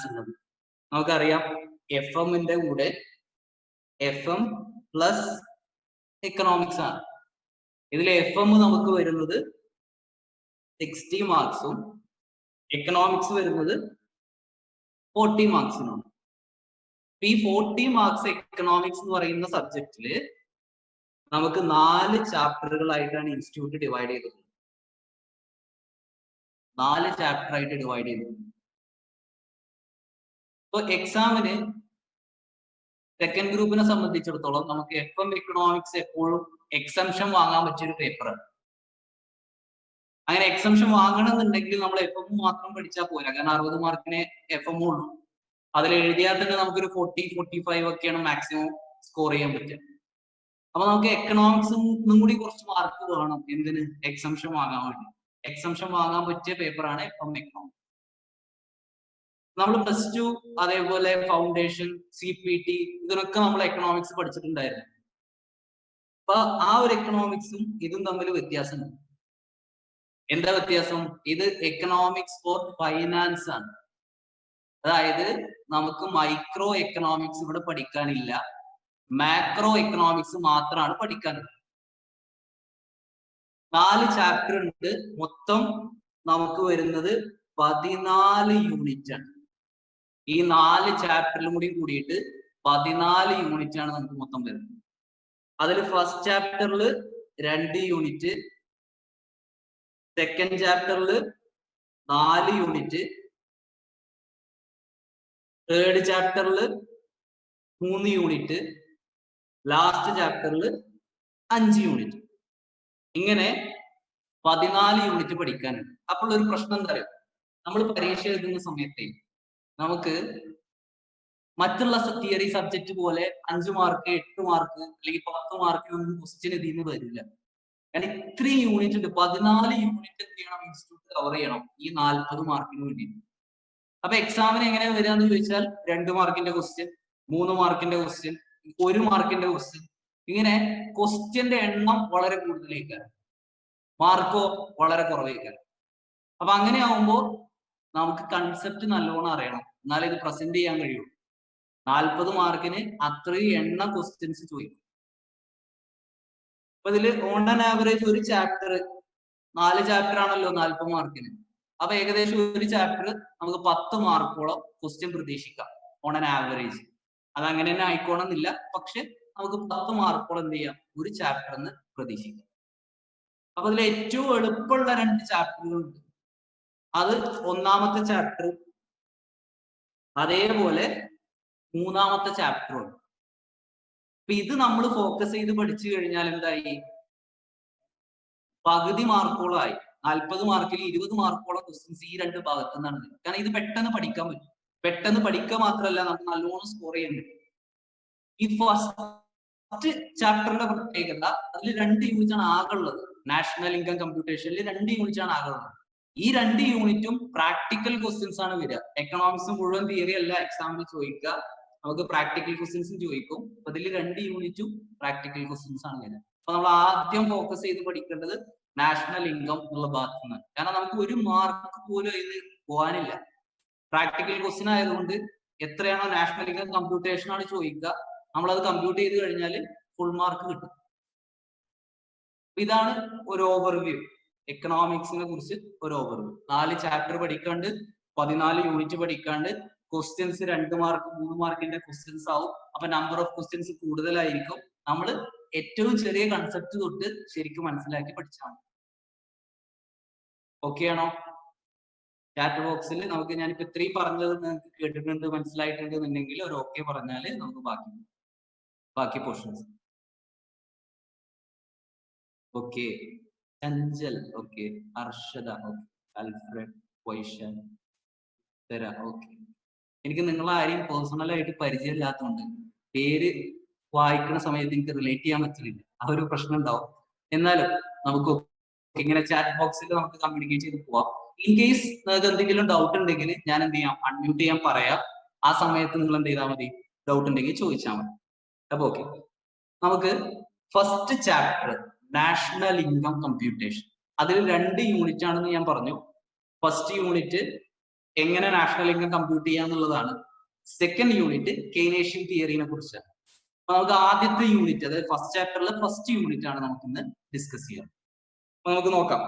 Finance ഉള്ളത്. നമുക്കറിയാം F എമ്മിന്റെ കൂടെ എഫ് എം പ്ലസ് എക്കണോമിക്സ് ആണ്. ഇതിൽ എഫ് എം നമുക്ക് വരുന്നത് 60 മാർക്സും എക്കണോമിക്സ് വരുന്നത് 40 മാർക്സിനാണ്. ഈ 40 മാർക്സ് എക്കണോമിക്സ് എന്ന് പറയുന്ന സബ്ജക്റ്റില് നമുക്ക് 4 ചാപ്റ്ററുകളായിട്ടാണ് ഇൻസ്റ്റിറ്റ്യൂട്ട് ഡിവൈഡ് ചെയ്തത്. 4 ചാപ്റ്റർ ആയിട്ട് ഡിവൈഡ് ചെയ്തത്. ഇപ്പൊ എക്സാമിന് സെക്കൻഡ് ഗ്രൂപ്പിനെ സംബന്ധിച്ചിടത്തോളം നമുക്ക് എഫ് എം എക്കണോമിക്സ് എപ്പോഴും എക്സംഷൻ വാങ്ങാൻ പറ്റിയൊരു പേപ്പറാണ്. അങ്ങനെ എക്സംഷൻ വാങ്ങണമെന്നുണ്ടെങ്കിൽ നമ്മൾ എഫ് എം മാത്രം പഠിച്ചാൽ പോരാ. കാരണം 60 മാർക്കിന് എഫ് എം ഉള്ളൂ. അതിൽ എഴുതിയാൽ തന്നെ നമുക്കൊരു 40-45 ഒക്കെയാണ് മാക്സിമം സ്കോർ ചെയ്യാൻ പറ്റുക. അപ്പൊ നമുക്ക് എക്കണോമിക്സും കൂടി കുറച്ച് മാർക്ക് വേണം. എന്തിന്? എക്സംഷൻ വാങ്ങാൻ വേണ്ടി. എക്സംഷൻ വാങ്ങാൻ പറ്റിയ പേപ്പറാണ് എഫ് എം എക്കണോമിക്സ്. നമ്മൾ +2 അതേപോലെ ഫൗണ്ടേഷൻ, CPT ഇതിനൊക്കെ നമ്മൾ എക്കണോമിക്സ് പഠിച്ചിട്ടുണ്ടായിരുന്നു. അപ്പൊ ആ ഒരു എക്കണോമിക്സും ഇതും തമ്മിൽ വ്യത്യാസമുണ്ട്. എന്താ വ്യത്യാസം? ഇത് എക്കണോമിക്സ് ഫോർ ഫൈനാൻസ് ആണ്. അതായത് നമുക്ക് മൈക്രോ എക്കണോമിക്സ് ഇവിടെ പഠിക്കാനില്ല, മാക്രോ എക്കണോമിക്സ് മാത്രമാണ് പഠിക്കാനുള്ളത്. 4 ചാപ്റ്റർ ഉണ്ട്. മൊത്തം നമുക്ക് വരുന്നത് 14 യൂണിറ്റ് ആണ്. ഈ 4 ചാപ്റ്ററിലും കൂടി കൂടിയിട്ട് 14 യൂണിറ്റ് ആണ് നമുക്ക് മൊത്തം വരുന്നത്. അതിൽ ഫസ്റ്റ് ചാപ്റ്ററിൽ 2 യൂണിറ്റ്, സെക്കൻഡ് ചാപ്റ്ററിൽ 4 യൂണിറ്റ്, തേർഡ് ചാപ്റ്ററിൽ 3 യൂണിറ്റ്, ലാസ്റ്റ് ചാപ്റ്ററിൽ 5 യൂണിറ്റ്. ഇങ്ങനെ 14 യൂണിറ്റ് പഠിക്കാനുണ്ട്. അപ്പോൾ ഒരു പ്രശ്നം എന്താ പറയുക, നമ്മൾ പരീക്ഷ എഴുതുന്ന സമയത്ത് നമുക്ക് മറ്റുള്ള തിയറി സബ്ജക്റ്റ് പോലെ 5 മാർക്ക് 8 മാർക്ക് അല്ലെങ്കിൽ 10 മാർക്കിനൊന്നും ക്വസ്റ്റ്യൻ ഇതിൽ നിന്ന് വരില്ല. കാരണം ഇത്രയും യൂണിറ്റ് ഉണ്ട്. 14 യൂണിറ്റ് എന്ത് ചെയ്യണം? ഇൻസ്റ്റിറ്റ്യൂട്ട് കവർ ചെയ്യണം ഈ 40 മാർക്കിന് വേണ്ടി. അപ്പൊ എക്സാമിന് എങ്ങനെ വരിക എന്ന് ചോദിച്ചാൽ 2 മാർക്കിന്റെ ക്വസ്റ്റ്യൻ, 3 മാർക്കിന്റെ ക്വസ്റ്റ്യൻ, 1 മാർക്കിന്റെ ക്വസ്റ്റ്യൻ, ഇങ്ങനെ ക്വസ്റ്റ്യന്റെ എണ്ണം വളരെ കൂടുതലേക്കാണ്, മാർക്കോ വളരെ കുറവേക്കാണ്. അപ്പൊ അങ്ങനെ ആവുമ്പോൾ നമുക്ക് കൺസെപ്റ്റ് നല്ലോണം അറിയണം, എന്നാലേ ഇത് പ്രസന്റ് ചെയ്യാൻ കഴിയുള്ളൂ. 40 മാർക്കിന് അത്രയും എണ്ണം ക്വസ്റ്റ്യൻസ് ചോദിക്കും. അപ്പൊ ഇതില് ഓൺ ആൻ ആവറേജ് ഒരു ചാപ്റ്റർ 4 ചാപ്റ്റർ ആണല്ലോ 40 മാർക്കിന്. അപ്പൊ ഏകദേശം ഒരു ചാപ്റ്റർ നമുക്ക് 10 മാർക്കോളം ക്വസ്റ്റ്യൻ പ്രതീക്ഷിക്കാം ഓൺ ആൻ ആവറേജ്. അത് അങ്ങനെ തന്നെ ആയിക്കോണമെന്നില്ല, പക്ഷെ നമുക്ക് 10 മാർക്കോളം എന്ത് ചെയ്യാം? ഒരു ചാപ്റ്ററിന് പ്രതീക്ഷിക്കാം. അപ്പൊ അതിൽ ഏറ്റവും എളുപ്പമുള്ള 2 ചാപ്റ്ററുകളുണ്ട്. അത് ഒന്നാമത്തെ ചാപ്റ്റർ, അതേപോലെ 3ാമത്തെ ചാപ്റ്ററുണ്ട്. അപ്പൊ ഇത് നമ്മൾ ഫോക്കസ് ചെയ്ത് പഠിച്ചു കഴിഞ്ഞാൽ എന്തായി? പകുതി മാർക്കോളായി. 40 മാർക്കിൽ 20 മാർക്കോളം ക്വസ്റ്റ്യൻസ് ഈ 2 ഭാഗത്തു നിന്നാണ്. കാരണം ഇത് പെട്ടെന്ന് പഠിക്കാൻ പറ്റും. പെട്ടെന്ന് പഠിക്കുക മാത്രമല്ല, നമുക്ക് നല്ലോണം സ്കോർ ചെയ്യാൻ പറ്റും. ഈ ഫസ്റ്റ് ചാപ്റ്ററിന്റെ പ്രത്യേകത, അതിൽ 2 യൂണിറ്റ് ആണ് ആകെ ഉള്ളത്. നാഷണൽ ഇൻകം കമ്പ്യൂട്ടേഷനിൽ 2 യൂണിറ്റ് ആണ് ആകെ ഉള്ളത്. ഈ 2 യൂണിറ്റും പ്രാക്ടിക്കൽ ക്വസ്റ്റ്യൻസ് ആണ് വരിക. എക്കണോമിക്സ് മുഴുവൻ തിയറി അല്ല എക്സാമിന് ചോദിക്കുക, നമുക്ക് പ്രാക്ടിക്കൽ ക്വസ്റ്റ്യൻസും ചോദിക്കും. അപ്പൊ ഇതിൽ 2 യൂണിറ്റും പ്രാക്ടിക്കൽ ക്വസ്റ്റ്യൻസ് ആണ് വരിക. അപ്പൊ നമ്മൾ ആദ്യം ഫോക്കസ് ചെയ്ത് പഠിക്കേണ്ടത് നാഷണൽ ഇൻകം എന്നുള്ള ഭാഗത്തു നിന്നാണ്. കാരണം നമുക്ക് 1 മാർക്ക് പോലും ഇത് പോകാനില്ല. പ്രാക്ടിക്കൽ ക്വസ്റ്റ്യൻ ആയതുകൊണ്ട് എത്രയാണോ നാഷണൽ ഇൻകം കമ്പ്യൂട്ടേഷൻ ആണ് ചോദിക്കുക, നമ്മളത് കമ്പ്യൂട്ട് ചെയ്ത് കഴിഞ്ഞാൽ ഫുൾ മാർക്ക് കിട്ടും. ഇതാണ് ഒരു ഓവർവ്യൂ, എക്കണോമിക്സിനെ കുറിച്ച് ഒരു ഓവർവ്യൂ. 4 ചാപ്റ്റർ പഠിക്കാണ്ട്, 14 യൂണിറ്റ് പഠിക്കാണ്ട്, ക്വസ്റ്റ്യൻസ് 2 മാർക്ക് 3 മാർക്കിന്റെ ക്വസ്റ്റ്യൻസ് ആവും. അപ്പൊ നമ്പർ ഓഫ് ക്വസ്റ്റ്യൻസ് കൂടുതലായിരിക്കും. നമ്മൾ ഏറ്റവും ചെറിയ കൺസെപ്റ്റ് തൊട്ട് ശരിക്കും മനസ്സിലാക്കി പഠിച്ചാൽ മതി. ഓക്കെ ആണോ? ചാറ്റ് ബോക്സിൽ നമുക്ക് ഞാനിപ്പോ ഇത്രയും പറഞ്ഞത് നിങ്ങൾക്ക് കേട്ടിട്ടുണ്ട്, മനസ്സിലായിട്ടുണ്ട് എന്നുണ്ടെങ്കിൽ ഒരു ഓക്കെ പറഞ്ഞാൽ നമുക്ക് ബാക്കി portions. Okay, Chanchal, okay, Arshada, okay, Alfred, Vaishan, okay. എനിക്ക് നിങ്ങളെ ആരെയും പേഴ്സണലായിട്ട് പരിചയമില്ലാത്തതുകൊണ്ട് പേര് വായിക്കുന്ന സമയത്ത് എനിക്ക് റിലേറ്റ് ചെയ്യാൻ പറ്റില്ല. ആ ഒരു പ്രശ്നം ഉണ്ടാവും. എന്നാലും നമുക്ക് ഇങ്ങനെ ചാറ്റ് ബോക്സിൽ നമുക്ക് കമ്മ്യൂണിക്കേറ്റ് ചെയ്ത് പോവാം. ഇൻ കേസ് നിങ്ങൾക്ക് എന്തെങ്കിലും ഡൗട്ട് ഉണ്ടെങ്കിൽ ഞാൻ എന്ത് ചെയ്യാം? അൺമ്യൂട്ട് ചെയ്യാൻ പറയാം. ആ സമയത്ത് നിങ്ങൾ എന്ത് ചെയ്താൽ മതി? ഡൗട്ട് ഉണ്ടെങ്കിൽ ചോദിച്ചാൽ മതി. അപ്പൊ ഓക്കെ, നമുക്ക് first chapter national income computation. അതിൽ 2 യൂണിറ്റ് ആണെന്ന് ഞാൻ പറഞ്ഞു. ഫസ്റ്റ് യൂണിറ്റ് എങ്ങനെ നാഷണൽ ഇൻകം കമ്പ്യൂട്ട് ചെയ്യാന്നുള്ളതാണ്. സെക്കൻഡ് യൂണിറ്റ് കെയ്നേഷ്യൻ തിയറിനെ കുറിച്ചാണ്. അപ്പൊ നമുക്ക് ആദ്യത്തെ യൂണിറ്റ്, അതായത് ഫസ്റ്റ് ചാപ്റ്ററിലെ ഫസ്റ്റ് യൂണിറ്റ് ആണ് നമുക്ക് ഇന്ന് ഡിസ്കസ് ചെയ്യാം. അപ്പൊ നമുക്ക് നോക്കാം.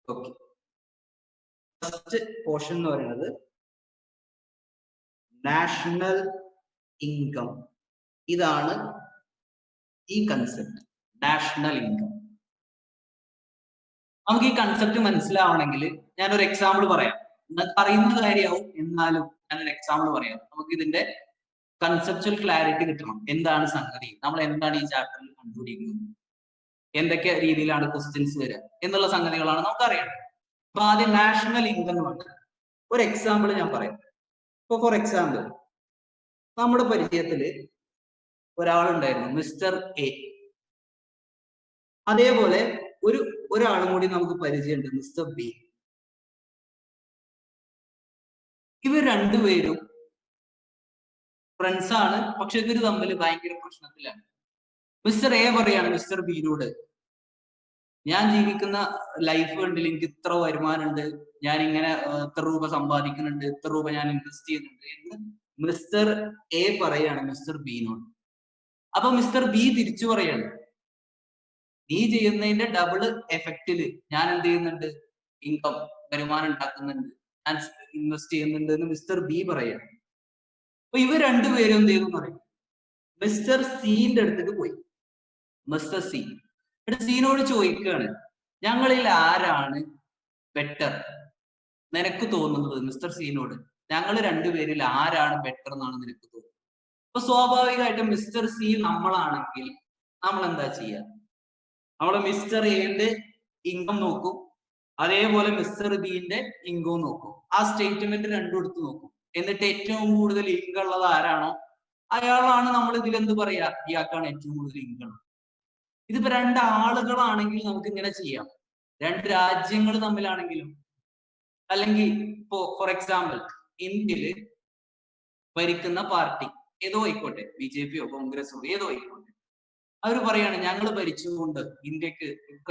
ഓക്കെ, ഫസ്റ്റ് പോർഷൻ എന്ന് പറയുന്നത് നാഷണൽ ഇൻകം. ഇതാണ് ഈ കൺസെപ്റ്റ്, നാഷണൽ ഇൻകം. നമുക്ക് ഈ കൺസെപ്റ്റ് മനസ്സിലാവണമെങ്കിൽ ഞാനൊരു എക്സാമ്പിൾ പറയാം. നിങ്ങൾക്ക് അറിയുന്ന കാര്യമാവും, എന്നാലും ഞാനൊരു എക്സാമ്പിൾ പറയാം. നമുക്ക് ഇതിന്റെ കൺസെപ്ച്വൽ ക്ലാരിറ്റി കിട്ടണം. എന്താണ് സംഗതി, നമ്മൾ എന്താണ് ഈ ചാപ്റ്ററിൽ കണ്ടുപിടിക്കുന്നത്, എന്തൊക്കെ രീതിയിലാണ് ക്വസ്റ്റ്യൻസ് വരിക എന്നുള്ള സംഗതികളാണ് നമുക്ക് അറിയേണ്ടത്. അപ്പൊ ആദ്യം നാഷണൽ ഇൻകം എന്ന് പറഞ്ഞാൽ ഒരു എക്സാമ്പിൾ ഞാൻ പറയാം. ഇപ്പൊ ഫോർ എക്സാമ്പിൾ, നമ്മുടെ പരിചയത്തില് ഒരാളുണ്ടായിരുന്നു, മിസ്റ്റർ എ. അതേപോലെ ഒരാളും കൂടി നമുക്ക് പരിചയമുണ്ട്, മിസ്റ്റർ ബി. ഇവർ രണ്ടുപേരും ഫ്രണ്ട്സ് ആണ്, പക്ഷെ ഇവർ തമ്മിൽ ഭയങ്കര പ്രശ്നത്തിലാണ്. മിസ്റ്റർ എ പറയാണ് മിസ്റ്റർ ബിയോട്, ഞാൻ ജീവിക്കുന്ന ലൈഫ് കണ്ടില്ല, എനിക്ക് ഇത്ര വരുമാനമുണ്ട്, ഞാൻ ഇങ്ങനെ ഇത്ര രൂപ സമ്പാദിക്കുന്നുണ്ട്, ഇത്ര രൂപ ഞാൻ ഇൻവെസ്റ്റ് ചെയ്യുന്നുണ്ട് എന്ന് മിസ്റ്റർ എ പറയാണ് മിസ്റ്റർ ബിനോട്. അപ്പൊ മിസ്റ്റർ ബി തിരിച്ചു പറയാണ്, നീ ചെയ്യുന്നതിന്റെ ഡബിൾ എഫക്റ്റില് ഞാൻ എന്ത് ചെയ്യുന്നുണ്ട്, ഇൻകം, വരുമാനം ഉണ്ടാക്കുന്നുണ്ട്, ഞാൻ ഇൻവെസ്റ്റ് ചെയ്യുന്നുണ്ട് എന്ന് മിസ്റ്റർ ബി പറയാണ്. അപ്പൊ ഇവർ രണ്ടുപേരും എന്ത് ചെയ്തു പറയും, മിസ്റ്റർ സിന്റെ അടുത്തേക്ക് പോയി. മിസ്റ്റർ സി സീനോട് ചോദിക്കുകയാണ്, ഞങ്ങളിൽ ആരാണ് ബെറ്റർ, നിനക്ക് തോന്നുന്നത്? മിസ്റ്റർ സീനോട്, ഞങ്ങൾ രണ്ടുപേരിൽ ആരാണ് ബെറ്റർ എന്നാണ് നിനക്ക് തോന്നുന്നത്? അപ്പൊ സ്വാഭാവികമായിട്ടും മിസ്റ്റർ സി നമ്മളാണെങ്കിൽ നമ്മൾ എന്താ ചെയ്യുക? നമ്മൾ മിസ്റ്റർ എന്റെ ഇൻകം നോക്കും, അതേപോലെ മിസ്റ്റർ ബിന്റെ ഇൻകം നോക്കും, ആ സ്റ്റേറ്റ്മെന്റ് രണ്ടും എടുത്ത് നോക്കും. എന്നിട്ട് ഏറ്റവും കൂടുതൽ ഇൻകം ഉള്ളത് ആരാണോ അയാളാണ് നമ്മൾ ഇതിൽ എന്ത് പറയാ, ഇയാൾക്കാണ് ഏറ്റവും കൂടുതൽ ഇൻകം. ഇതിപ്പോ രണ്ടാളുകളാണെങ്കിൽ നമുക്ക് ഇങ്ങനെ ചെയ്യാം, രണ്ട് രാജ്യങ്ങൾ തമ്മിലാണെങ്കിലും, അല്ലെങ്കിൽ ഇപ്പോ ഫോർ എക്സാമ്പിൾ ഇന്ത്യയിൽ ഭരിക്കുന്ന പാർട്ടി ഏതോ ആയിക്കോട്ടെ, BJP-യോ കോൺഗ്രസോ ഏതോ ആയിക്കോട്ടെ, അവർ പറയാണ് ഞങ്ങൾ ഭരിച്ചുകൊണ്ട് ഇന്ത്യക്ക്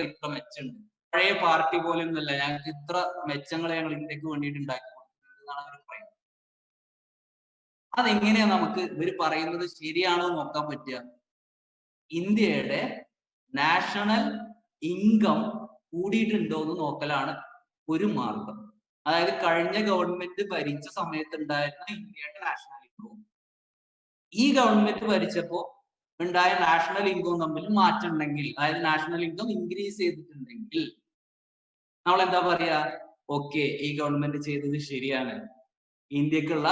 ഇത്ര മെച്ചമുണ്ട്, പഴയ പാർട്ടി പോലെ ഒന്നല്ല, ഞങ്ങൾക്ക് ഇത്ര മെച്ചങ്ങളെ ഞങ്ങൾ ഇന്ത്യക്ക് വേണ്ടിയിട്ട് ഉണ്ടാക്കി കൊടുക്കുന്നതാണ് അവർ പറയുന്നത്. അതെങ്ങനെയാ നമുക്ക് ഇവർ പറയുന്നത് ശരിയാണോ നോക്കാൻ പറ്റുക? ഇന്ത്യയുടെ നാഷണൽ ഇൻകം കൂടിയിട്ടുണ്ടോ എന്ന് നോക്കലാണ് ഒരു മാർഗം. അതായത് കഴിഞ്ഞ ഗവൺമെന്റ് ഭരിച്ച സമയത്ത് ഉണ്ടായിരുന്ന ഇന്ത്യയുടെ നാഷണൽ ഇൻകവും ഈ ഗവൺമെന്റ് ഭരിച്ചപ്പോ ഉണ്ടായ നാഷണൽ ഇൻകവും തമ്മിൽ മാറ്റം ഉണ്ടെങ്കിൽ, അതായത് നാഷണൽ ഇൻകം ഇൻക്രീസ് ചെയ്തിട്ടുണ്ടെങ്കിൽ നമ്മൾ എന്താ പറയാ, ഓക്കെ ഈ ഗവൺമെന്റ് ചെയ്തത് ശരിയാണ്, ഇന്ത്യക്കുള്ള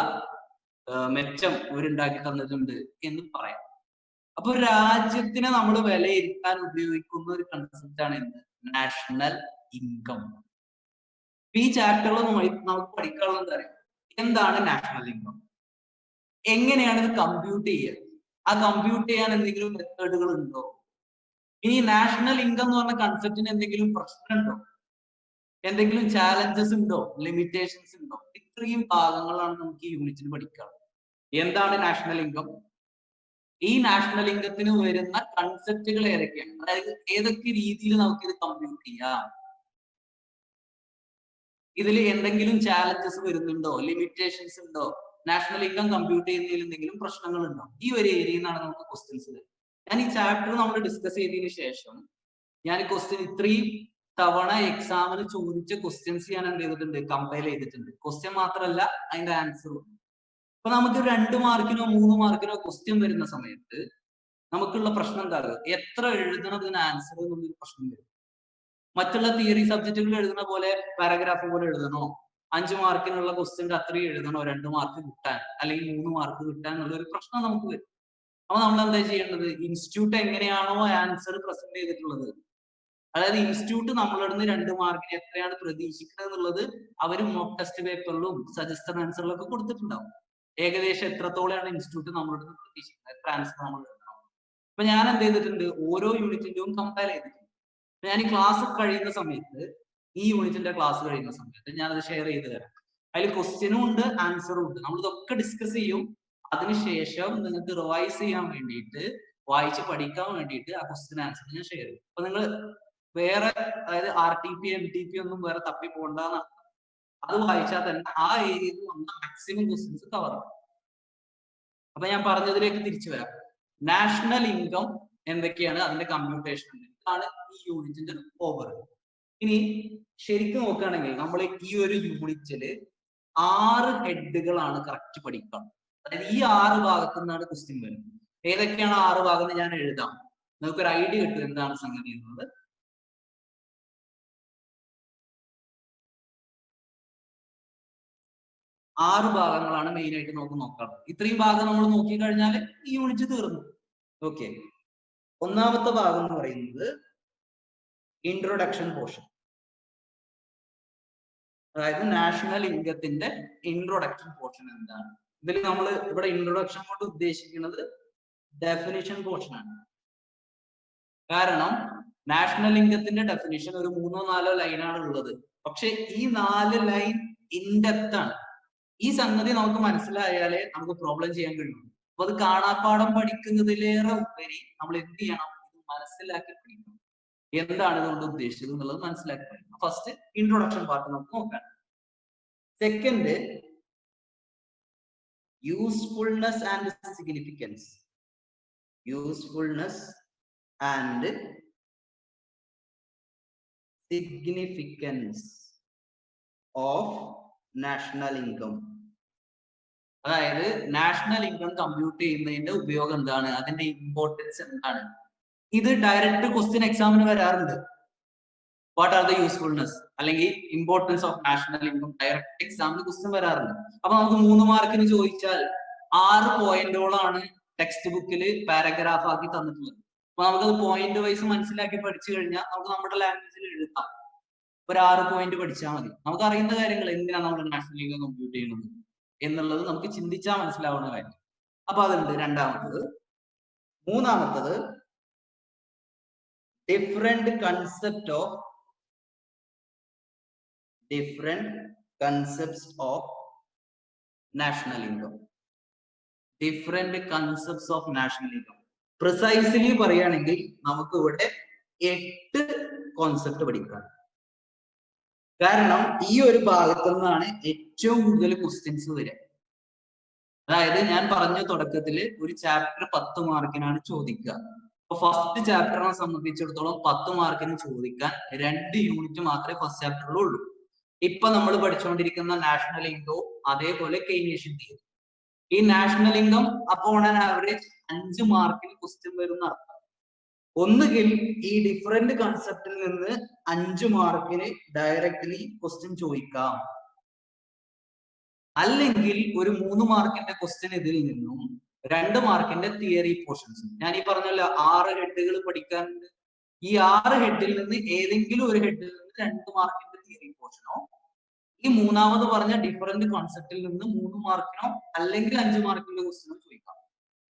മെച്ചം ഇവരുണ്ടാക്കി തന്നിട്ടുണ്ട് എന്ന് പറയാം. അപ്പൊ രാജ്യത്തിനെ നമ്മൾ വിലയിരുത്താൻ ഉപയോഗിക്കുന്ന ഒരു കൺസെപ്റ്റ് ആണ് എന്ത്, നാഷണൽ ഇൻകം. ഈ ചാപ്റ്ററിൽ നമുക്ക് പഠിക്കാനുള്ളത് എന്താ പറയുക, എന്താണ് നാഷണൽ ഇൻകം, എങ്ങനെയാണ് ഇത് കമ്പ്യൂട്ട് ചെയ്യുക, ആ കമ്പ്യൂട്ട് ചെയ്യാൻ എന്തെങ്കിലും മെത്തേഡുകൾ ഉണ്ടോ, ഇനി നാഷണൽ ഇൻകം എന്ന് പറഞ്ഞ കൺസെപ്റ്റിന് എന്തെങ്കിലും പ്രശ്നമുണ്ടോ, എന്തെങ്കിലും ചാലഞ്ചസ് ഉണ്ടോ, ലിമിറ്റേഷൻസ് ഉണ്ടോ? ഇത്രയും ഭാഗങ്ങളാണ് നമുക്ക് ഈ യൂണിറ്റിന് പഠിക്കാനുള്ളത്. എന്താണ് നാഷണൽ ഇൻകം, ഈ നാഷണൽ ഇൻകത്തിന് വരുന്ന കൺസെപ്റ്റുകൾ ഏതൊക്കെയാണ്, അതായത് ഏതൊക്കെ രീതിയിൽ നമുക്ക് ഇത് കമ്പ്യൂട്ട് ചെയ്യാം, ഇതിൽ എന്തെങ്കിലും ചാലഞ്ചസ് വരുന്നുണ്ടോ, ലിമിറ്റേഷൻസ് ഉണ്ടോ, നാഷണൽ ഇൻകം കമ്പ്യൂട്ട് ചെയ്യുന്നതിൽ എന്തെങ്കിലും പ്രശ്നങ്ങൾ ഉണ്ടോ, ഈ ഒരു ഏരിയയിൽ നിന്നാണ് നമുക്ക് ക്വസ്റ്റ്യൻസ് വരുന്നത്. ഞാൻ ഈ ചാപ്റ്റർ നമ്മൾ ഡിസ്കസ് ചെയ്തതിന് ശേഷം ഞാൻ ക്വസ്റ്റ്യൻ ഇത്രയും തവണ എക്സാമിന് ചോദിച്ച ക്വസ്റ്റ്യൻസ് ഞാൻ എന്ത് ചെയ്തിട്ടുണ്ട്, കമ്പയർ ചെയ്തിട്ടുണ്ട്. ക്വസ്റ്റ്യൻ മാത്രമല്ല അതിന്റെ ആൻസറും. അപ്പൊ നമുക്ക് 2 മാർക്കിനോ 3 മാർക്കിനോ ക്വസ്റ്റ്യൻ വരുന്ന സമയത്ത് നമുക്കുള്ള പ്രശ്നം എന്താ, എത്ര എഴുതണം ഇതിന് ആൻസർ എന്നുള്ളൊരു പ്രശ്നം വരും. മറ്റുള്ള തിയറി സബ്ജക്റ്റുകൾ എഴുതുന്ന പോലെ പാരഗ്രാഫ് പോലെ എഴുതണോ, 5 മാർക്കിനുള്ള ക്വസ്റ്റ്യൻ അത്രയും എഴുതണോ 2 മാർക്ക് കിട്ടാൻ അല്ലെങ്കിൽ 3 മാർക്ക് കിട്ടാൻ എന്നുള്ള ഒരു പ്രശ്നം നമുക്ക് വരും. അപ്പൊ നമ്മൾ എന്താ ചെയ്യേണ്ടത്, ഇൻസ്റ്റിറ്റ്യൂട്ട് എങ്ങനെയാണോ ആൻസർ പ്രസന്റ് ചെയ്തിട്ടുള്ളത്, അതായത് ഇൻസ്റ്റിറ്റ്യൂട്ട് നമ്മളിടുന്ന് 2 മാർക്കിന് എത്രയാണ് പ്രതീക്ഷിക്കുന്നത് എന്നുള്ളത് അവർ മോക്ക് ടെസ്റ്റ് പേപ്പറിലും സജസ്റ്റഡ് ആൻസറിലൊക്കെ കൊടുത്തിട്ടുണ്ടാവും. ഏകദേശം എത്രത്തോളമാണ് ഇൻസ്റ്റിറ്റ്യൂട്ട് നമ്മളിടുന്ന് പ്രതീക്ഷിക്കുന്നത്, എത്ര ആൻസർ നമ്മൾ എഴുതണം. അപ്പൊ ഞാൻ എന്ത് ചെയ്തിട്ടുണ്ട്, ഓരോ യൂണിറ്റിന്റെയും കമ്പയർ ചെയ്തിട്ടുണ്ട്. ഞാൻ ഈ ക്ലാസ് കഴിയുന്ന സമയത്ത്, ഈ യൂണിറ്റിന്റെ ക്ലാസ് കഴിയുന്ന സമയത്ത് ഞാനത് ഷെയർ ചെയ്ത് തരാം. അതിൽ ക്വസ്റ്റ്യനും ഉണ്ട് ആൻസറും ഉണ്ട്. നമ്മൾ ഇതൊക്കെ ഡിസ്കസ് ചെയ്യും. അതിനുശേഷം നിങ്ങൾക്ക് റിവൈസ് ചെയ്യാൻ വേണ്ടിയിട്ട്, വായിച്ച് പഠിക്കാൻ വേണ്ടിയിട്ട് ആ ക്വസ്റ്റ്യൻ ആൻസർ ഞാൻ ഷെയർ ചെയ്യും. അപ്പൊ നിങ്ങൾ വേറെ അതായത് RTP MTP ഒന്നും വേറെ തപ്പി പോകണ്ടെന്നാണ്. അത് വായിച്ചാൽ തന്നെ ആ ഏരിയയിൽ വന്ന മാക്സിമം ക്വസ്റ്റ്യൻസ് കവർ ആവും. അപ്പൊ ഞാൻ പറഞ്ഞതിലേക്ക് തിരിച്ചു വരാം. നാഷണൽ ഇൻകം എന്തൊക്കെയാണ്, അതിന്റെ കമ്പ്യൂട്ടേഷൻ ഇതാണ് ഈ യൂണിറ്റിന്റെ ഓവർ. ഇനി ശരിക്കും നോക്കുകയാണെങ്കിൽ നമ്മൾ ഈ ഒരു യൂണിറ്റില് 6 ഹെഡുകളാണ് കറക്റ്റ് പഠിക്കുക. അതായത് ഈ 6 ഭാഗത്തു നിന്നാണ് ക്വസ്റ്റ്യൻ വരുന്നത്. ഏതൊക്കെയാണ് 6 ഭാഗം എന്ന് ഞാൻ എഴുതാം, നമുക്കൊരു ഐഡിയ കിട്ടും എന്താണ് സംഗതി എന്നത്. ആറ് ഭാഗങ്ങളാണ് മെയിൻ ആയിട്ട് നമുക്ക് നോക്കാം. ഇത്രയും ഭാഗം നമ്മൾ നോക്കി കഴിഞ്ഞാൽ ഈ യൂണിറ്റ് തീർന്നു. ഓക്കെ, ഒന്നാമത്തെ ഭാഗം എന്ന് പറയുന്നത് ഇൻട്രൊഡക്ഷൻ പോർഷൻ. അതായത് നാഷണൽ ഇൻകത്തിന്റെ ഇൻട്രൊഡക്ഷൻ പോർഷൻ എന്താണ്. ഇതിൽ നമ്മൾ ഇവിടെ ഇൻട്രൊഡക്ഷൻ കൊണ്ട് ഉദ്ദേശിക്കുന്നത് ഡെഫിനിഷൻ പോർഷൻ ആണ്. കാരണം നാഷണൽ ഇൻകത്തിന്റെ ഡെഫിനിഷൻ ഒരു 3-4 ലൈനാണ് ഉള്ളത്. പക്ഷെ ഈ 4 ലൈൻ ഇൻഡെപ്ത് ആണ്. ഈ സംഗതി നമുക്ക് മനസ്സിലായാലേ നമുക്ക് പ്രോബ്ലം ചെയ്യാൻ കഴിയുള്ളൂ. അപ്പൊ അത് കാണാപ്പാഠം പഠിക്കുന്നതിലേറെ ഉപരി നമ്മൾ എന്ത് ചെയ്യണം, ഇത് മനസ്സിലാക്കി പഠിക്കണം. എന്താണ് ഇതുകൊണ്ട് ഉദ്ദേശിച്ചത് എന്നുള്ളത് മനസ്സിലാക്കി പഠിക്കണം. ഫസ്റ്റ് ഇൻട്രൊഡക്ഷൻ പാർട്ട് നമുക്ക് നോക്കാം. Second usefulness and significance. Usefulness and significance of national income. അതായത് നാഷണൽ ഇൻകം കമ്പ്യൂട്ട് ചെയ്യുന്നതിന്റെ ഉപയോഗം എന്താണ്, അതിന്റെ ഇമ്പോർട്ടൻസ് എന്താണ്. ഇത് ഡയറക്റ്റ് ക്വസ്റ്റ്യൻ എക്സാമിന് വരാറുണ്ട്. വാട്ട് ആർ ദ യൂസ്ഫുൾനെസ് അല്ലെങ്കിൽ importance of national income direct എക്സാമിന് ക്വസ്റ്റ്യൻ വരാറുണ്ട്. അപ്പൊ നമുക്ക് 3 മാർക്കിന് ചോദിച്ചാൽ 6 പോയിന്റുകളാണ് ടെക്സ്റ്റ് ബുക്കിൽ പാരഗ്രാഫ് ആക്കി തന്നിട്ടുള്ളത്. അപ്പൊ നമുക്കത് പോയിന്റ് വൈസ് മനസ്സിലാക്കി പഠിച്ചു കഴിഞ്ഞാൽ നമുക്ക് നമ്മുടെ ലാംഗ്വേജിൽ എഴുതാം. ഒരു 6 പോയിന്റ് പഠിച്ചാൽ മതി. നമുക്ക് അറിയുന്ന കാര്യങ്ങൾ എന്തിനാണ് നമ്മൾ നാഷണൽ ഇൻകം കമ്പ്യൂട്ട് ചെയ്യുന്നത് എന്നുള്ളത് നമുക്ക് ചിന്തിച്ചാൽ മനസ്സിലാവുന്ന കാര്യം. അപ്പൊ അതുണ്ട് രണ്ടാമത്തത്. മൂന്നാമത്തത് different concept of national income. Different concepts of national income precisely പറയുകയാണെങ്കിൽ നമുക്ക് ഇവിടെ 8 കോൺസെപ്റ്റ് പഠിക്കാം. കാരണം ഈ ഒരു ഭാഗത്തു നിന്നാണ് ഏറ്റവും കൂടുതൽ ക്വസ്റ്റ്യൻസ് വരിക. അതായത് ഞാൻ പറഞ്ഞ തുടക്കത്തിൽ ഒരു ചാപ്റ്റർ 10 മാർക്കിനാണ് ചോദിക്കുക. അപ്പൊ ഫസ്റ്റ് ചാപ്റ്ററിനെ സംബന്ധിച്ചിടത്തോളം 10 മാർക്കിന് ചോദിക്കാൻ 2 യൂണിറ്റ് മാത്രമേ ഫസ്റ്റ് ചാപ്റ്ററിലുള്ളൂ. ഇപ്പൊ നമ്മൾ പഠിച്ചുകൊണ്ടിരിക്കുന്ന നാഷണൽ ഇൻകം അതേപോലെ കെയ്നീഷ്യൻ തിയറി. ഈ നാഷണൽ ഇൻകം അപ്പോൾ ഓൺ ആൻ ആവറേജ് 5 മാർക്കിന് ക്വസ്റ്റ്യൻ വരുന്ന അർത്ഥം. ഒന്നുകിൽ ഈ ഡിഫറെന്റ് കൺസെപ്റ്റിൽ നിന്ന് 5 മാർക്കിന് ഡയറക്ട്ലി ക്വസ്റ്റ്യൻ ചോദിക്കാം, അല്ലെങ്കിൽ ഒരു 3 മാർക്കിന്റെ ക്വസ്റ്റ്യൻ ഇതിൽ നിന്നും 2 മാർക്കിന്റെ തിയറി പോർഷൻസ്. ഞാൻ ഈ പറഞ്ഞല്ലോ 6 ഹെഡുകൾ പഠിക്കാനുണ്ട്. ഈ 6 ഹെഡിൽ നിന്ന് ഏതെങ്കിലും ഒരു ഹെഡിൽ നിന്ന് 2 മാർക്കിന്റെ തിയറി പോർഷനോ, ഈ മൂന്നാമത് പറഞ്ഞ ഡിഫറെന്റ് കോൺസെപ്റ്റിൽ നിന്ന് 3 മാർക്കിനോ അല്ലെങ്കിൽ 5 മാർക്കിന്റെ ക്വസ്റ്റ്യനോ ചോദിക്കാം.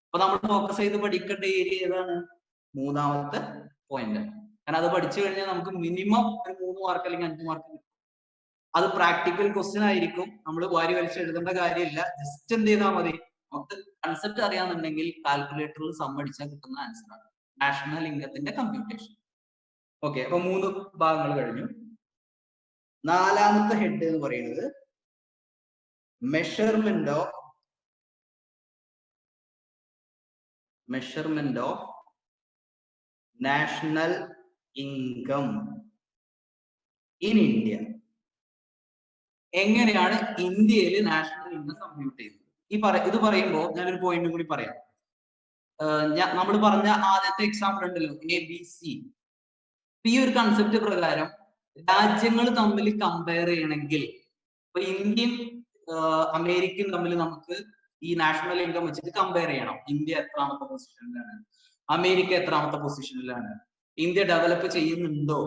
അപ്പൊ നമ്മൾ ഫോക്കസ് ചെയ്ത് പഠിക്കേണ്ട ഏരിയ ഏതാണ്? മൂന്നാമത്തെ പോയിന്റ്. കാരണം അത് പഠിച്ചു കഴിഞ്ഞാൽ നമുക്ക് മിനിമം ഒരു 3 മാർക്ക് അല്ലെങ്കിൽ 5 മാർക്ക് കിട്ടും. അത് പ്രാക്ടിക്കൽ ക്വസ്റ്റ്യൻ ആയിരിക്കും. നമ്മൾ വാരി വലിച്ച് എഴുതേണ്ട കാര്യമില്ല. ജസ്റ്റ് എന്ത് ചെയ്താൽ മതി, നമുക്ക് കൺസെപ്റ്റ് അറിയാന്നുണ്ടെങ്കിൽ കാൽക്കുലേറ്ററിൽ സമ്മടിച്ചാൽ കിട്ടുന്ന ആൻസർ ആണ് നാഷണൽ ഇൻകത്തിന്റെ കമ്പ്യൂട്ടേഷൻ. ഓക്കെ, അപ്പൊ 3 ഭാഗങ്ങൾ കഴിഞ്ഞു. നാലാമത്തെ ഹെഡ് എന്ന് പറയുന്നത് measurement of national income in India. എങ്ങനെയാണ് ഇന്ത്യയിൽ നാഷണൽ ഇൻകം കമ്പ്യൂട്ട് ചെയ്യുന്നത്? ഇത് പറയുമ്പോൾ ഞാനൊരു പോയിന്റ് കൂടി പറയാം. നമ്മൾ പറഞ്ഞ ആദ്യത്തെ എക്സാമ്പിൾ ഉണ്ടല്ലോ, ABC. ഈ ഒരു കൺസെപ്റ്റ് പ്രകാരം രാജ്യങ്ങൾ തമ്മിൽ കമ്പയർ ചെയ്യണമെങ്കിൽ ഇപ്പൊ ഇന്ത്യയും അമേരിക്കയും തമ്മിൽ നമുക്ക് ഈ നാഷണൽ ഇൻകം വെച്ചിട്ട് കമ്പയർ ചെയ്യണം. ഇന്ത്യ എത്രാമത്തെ പൊസിഷനിലാണ്, അമേരിക്ക എത്രാമത്തെ പൊസിഷനിലാണ്, ഇന്ത്യ ഡെവലപ്പ് ചെയ്യുന്നുണ്ടോ,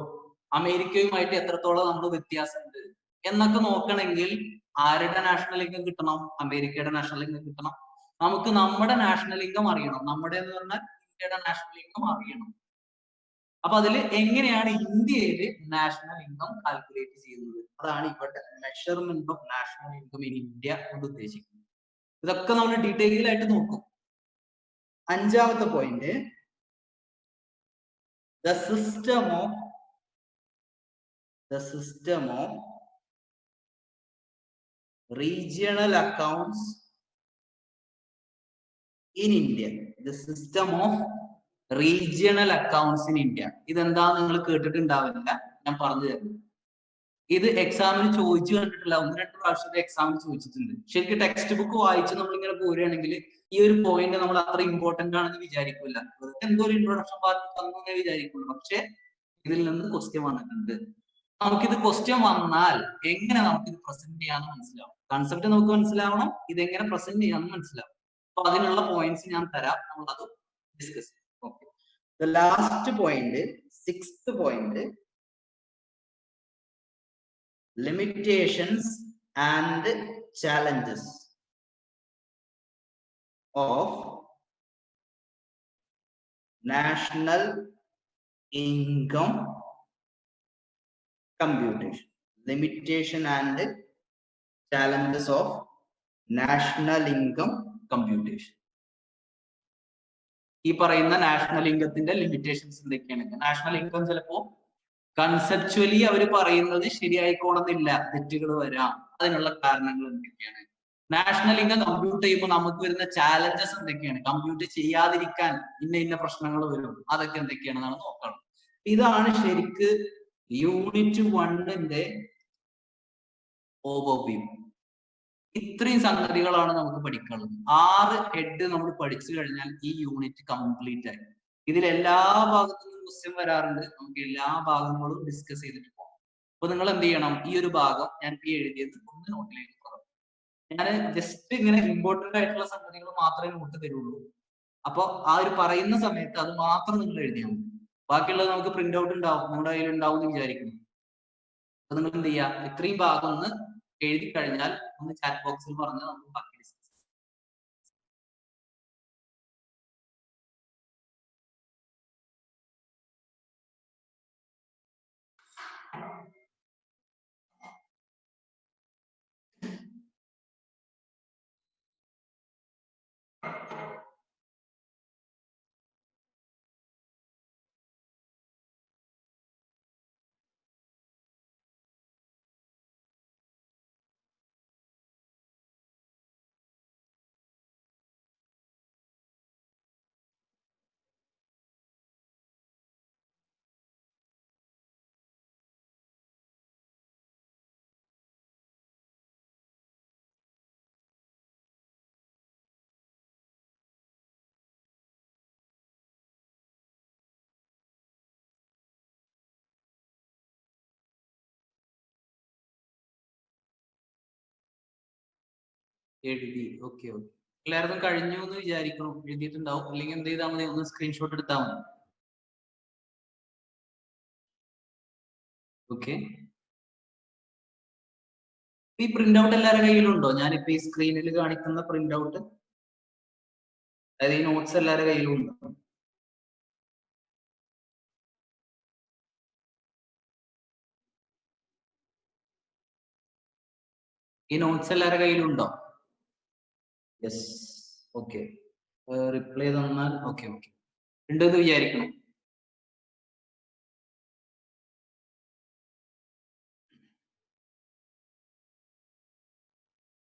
അമേരിക്കയുമായിട്ട് എത്രത്തോളം നമ്മൾ വ്യത്യാസമുണ്ട് എന്നൊക്കെ നോക്കണമെങ്കിൽ ആരുടെ നാഷണൽ ഇൻകം കിട്ടണം? അമേരിക്കയുടെ നാഷണൽ ഇൻകം കിട്ടണം. നമുക്ക് നമ്മുടെ നാഷണൽ ഇൻകം അറിയണം. നമ്മുടെ എന്ന് പറഞ്ഞാൽ ഇന്ത്യയുടെ നാഷണൽ ഇൻകം അറിയണം. അപ്പൊ അതിൽ എങ്ങനെയാണ് ഇന്ത്യയിൽ നാഷണൽ ഇൻകം കാൽക്കുലേറ്റ് ചെയ്യുന്നത്? അതാണ് ഇവിടെ measurement of national income in India കൊണ്ട് ഉദ്ദേശിക്കുന്നത്. ഇതൊക്കെ നമ്മൾ ഡീറ്റെയിൽ ആയിട്ട് നോക്കും. അഞ്ചാമത്തെ point, the system of the system of regional accounts in India. The system of regional accounts in India. ഇതെന്താ നിങ്ങൾ കേട്ടിട്ടുണ്ടാവില്ല, ഞാൻ പറഞ്ഞു തരുന്നു. ഇത് എക്സാമിന് ചോദിച്ചു കണ്ടിട്ടില്ല, 1-2 പ്രാവശ്യത്തെ എക്സാമിന് ചോദിച്ചിട്ടുണ്ട്. ശരിക്കും ടെക്സ്റ്റ് ബുക്ക് വായിച്ച് നമ്മളിങ്ങനെ പോരുകയാണെങ്കിൽ ഈ ഒരു പോയിന്റ് നമ്മൾ അത്ര ഇമ്പോർട്ടന്റ് ആണെന്ന് വിചാരിക്കില്ല. എന്തോ ഒരു ഇൻട്രൊഡക്ഷൻ പാർട്ട് തന്നേ വിചാരിക്കുള്ളൂ. പക്ഷെ ഇതിൽ നിന്ന് ക്വസ്റ്റ്യൻ വന്നിട്ടുണ്ട്. നമുക്കിത് ക്വസ്റ്റ്യൻ വന്നാൽ എങ്ങനെ നമുക്കിത് പ്രസന്റ് ചെയ്യാന്ന് മനസ്സിലാവും. കൺസെപ്റ്റ് നമുക്ക് മനസ്സിലാവണം, ഇതെങ്ങനെ പ്രസന്റ് ചെയ്യാന്ന് മനസ്സിലാവും. അപ്പൊ അതിനുള്ള പോയിന്റ്സ് ഞാൻ തരാം, നമ്മളത് ഡിസ്കസ് ചെയ്യാം. Okay, the last point, 6th point, limitations and challenges of national income computation. Limitation and challenges of national income computation. ഈ പറയുന്ന നാഷണൽ ഇൻകത്തിന്റെ ലിമിറ്റേഷൻസ് എന്തൊക്കെയാണ്? നാഷണൽ ഇൻകം ചിലപ്പോ കൺസെപ്ച്വലി അവർ പറയുന്നത് ശരിയായിക്കോണമെന്നില്ല, തെറ്റുകൾ വരാം. അതിനുള്ള കാരണങ്ങൾ എന്തൊക്കെയാണ്? നാഷണൽ ഇൻകം കമ്പ്യൂട്ട് ചെയ്യുമ്പോൾ നമുക്ക് വരുന്ന ചാലഞ്ചസ് എന്തൊക്കെയാണ്? കമ്പ്യൂട്ട് ചെയ്യാതിരിക്കാൻ ഇന്ന പ്രശ്നങ്ങൾ വരും, അതൊക്കെ എന്തൊക്കെയാണെന്നാണ് നോക്കണം. ഇതാണ് ശരിക്ക് യൂണിറ്റ് 1ന്റെ ഓവർവ്യൂ. ഇത്രയും സംഗതികളാണ് നമുക്ക് പഠിക്കാനുള്ളത്. 6 ഹെഡ് നമ്മൾ പഠിച്ചു കഴിഞ്ഞാൽ ഈ യൂണിറ്റ് കംപ്ലീറ്റ് ആയി. ഇതിൽ എല്ലാ ഭാഗത്തു നിന്നും ക്വസ്റ്റ്യൻ വരാറുണ്ട്, നമുക്ക് എല്ലാ ഭാഗങ്ങളും ഡിസ്കസ് ചെയ്തിട്ട് പോകാം. അപ്പൊ നിങ്ങൾ എന്ത് ചെയ്യണം, ഈ ഒരു ഭാഗം ഞാൻ എഴുതിയത് ഒന്ന് നോട്ടിലേക്ക് പറഞ്ഞു. ഞാൻ ജസ്റ്റ് ഇങ്ങനെ ഇമ്പോർട്ടന്റ് ആയിട്ടുള്ള സംഗതികൾ മാത്രമേ നോട്ട് തരുള്ളൂ. അപ്പൊ ആ ഒരു പറയുന്ന സമയത്ത് അത് മാത്രം നിങ്ങൾ എഴുതിയാൽ മതി. ബാക്കിയുള്ളത് നമുക്ക് പ്രിന്റ് ഔട്ട് ഉണ്ടാവും, നമ്മുടെ കയ്യിൽ ഉണ്ടാവും എന്ന് വിചാരിക്കുന്നു. അപ്പൊ നിങ്ങൾ എന്ത് ചെയ്യാം, ഇത്രയും ഭാഗം ഒന്ന് എഴുതി കഴിഞ്ഞാൽ ഒന്ന് ചാറ്റ് ബോക്സിൽ പറഞ്ഞ് നമുക്ക് ബാക്കി ഡിസ്കസ്. എഴുതി, ഓക്കെ ഓക്കെ, എല്ലാവർക്കും കഴിഞ്ഞു എന്ന് വിചാരിക്കണം. എഴുതിയിട്ടുണ്ടാവും, അല്ലെങ്കിൽ എന്ത് ചെയ്താൽ മതി, ഒന്ന് സ്ക്രീൻഷോട്ട് എടുത്താൽ മതി. ഓക്കെ, ഈ പ്രിന്റ് ഔട്ട് എല്ലാവരുടെ കയ്യിലുണ്ടോ? ഞാനിപ്പോ ഈ സ്ക്രീനിൽ കാണിക്കുന്ന പ്രിന്റ് ഔട്ട്, അതായത് ഈ നോട്ട്സ് എല്ലാവരുടെ കയ്യിലും ഉണ്ടോ? ഈ നോട്ട്സ് എല്ലാവരുടെ കയ്യിലുണ്ടോ? യെസ്, ഓക്കെ, റിപ്ലൈ തന്നാൽ ഓക്കെ ഓക്കെ ഉണ്ടെന്ന് വിചാരിക്കണം.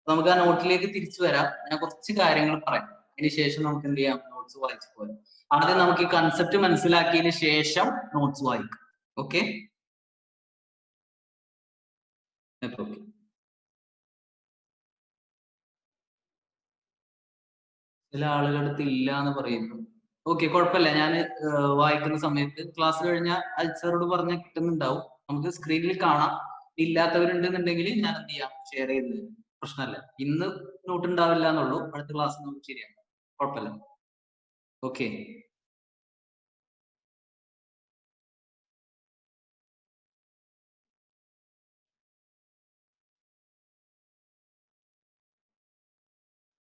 നമുക്ക് ആ നോട്ടിലേക്ക് തിരിച്ചു വരാം. ഞാൻ കുറച്ച് കാര്യങ്ങൾ പറയാം, അതിനുശേഷം നമുക്ക് എന്ത് ചെയ്യാം, നോട്ട്സ് വായിച്ചു പോരാം. ആദ്യം നമുക്ക് ഈ കൺസെപ്റ്റ് മനസ്സിലാക്കിയതിന് ശേഷം നോട്ട്സ് വായിക്കാം. ഓക്കെ, ഓക്കെ, ചില ആളുകളടുത്ത് ഇല്ല എന്ന് പറയുന്നു. ഓക്കെ, കുഴപ്പമില്ല. ഞാൻ വായിക്കുന്ന സമയത്ത് ക്ലാസ് കഴിഞ്ഞാൽ അൽസറോട് പറഞ്ഞാൽ കിട്ടുന്നുണ്ടാവും, നമുക്ക് സ്ക്രീനിൽ കാണാം. ഇല്ലാത്തവരുണ്ടെന്നുണ്ടെങ്കിൽ ഞാൻ എന്ത് ചെയ്യാം, ഷെയർ ചെയ്ത്, പ്രശ്നമല്ല. ഇന്ന് നോട്ട് ഉണ്ടാവില്ല എന്നുള്ളൂ, അടുത്ത ക്ലാസ് നമുക്ക് ശരിയാക്കാം, കുഴപ്പമില്ല. ഓക്കെ,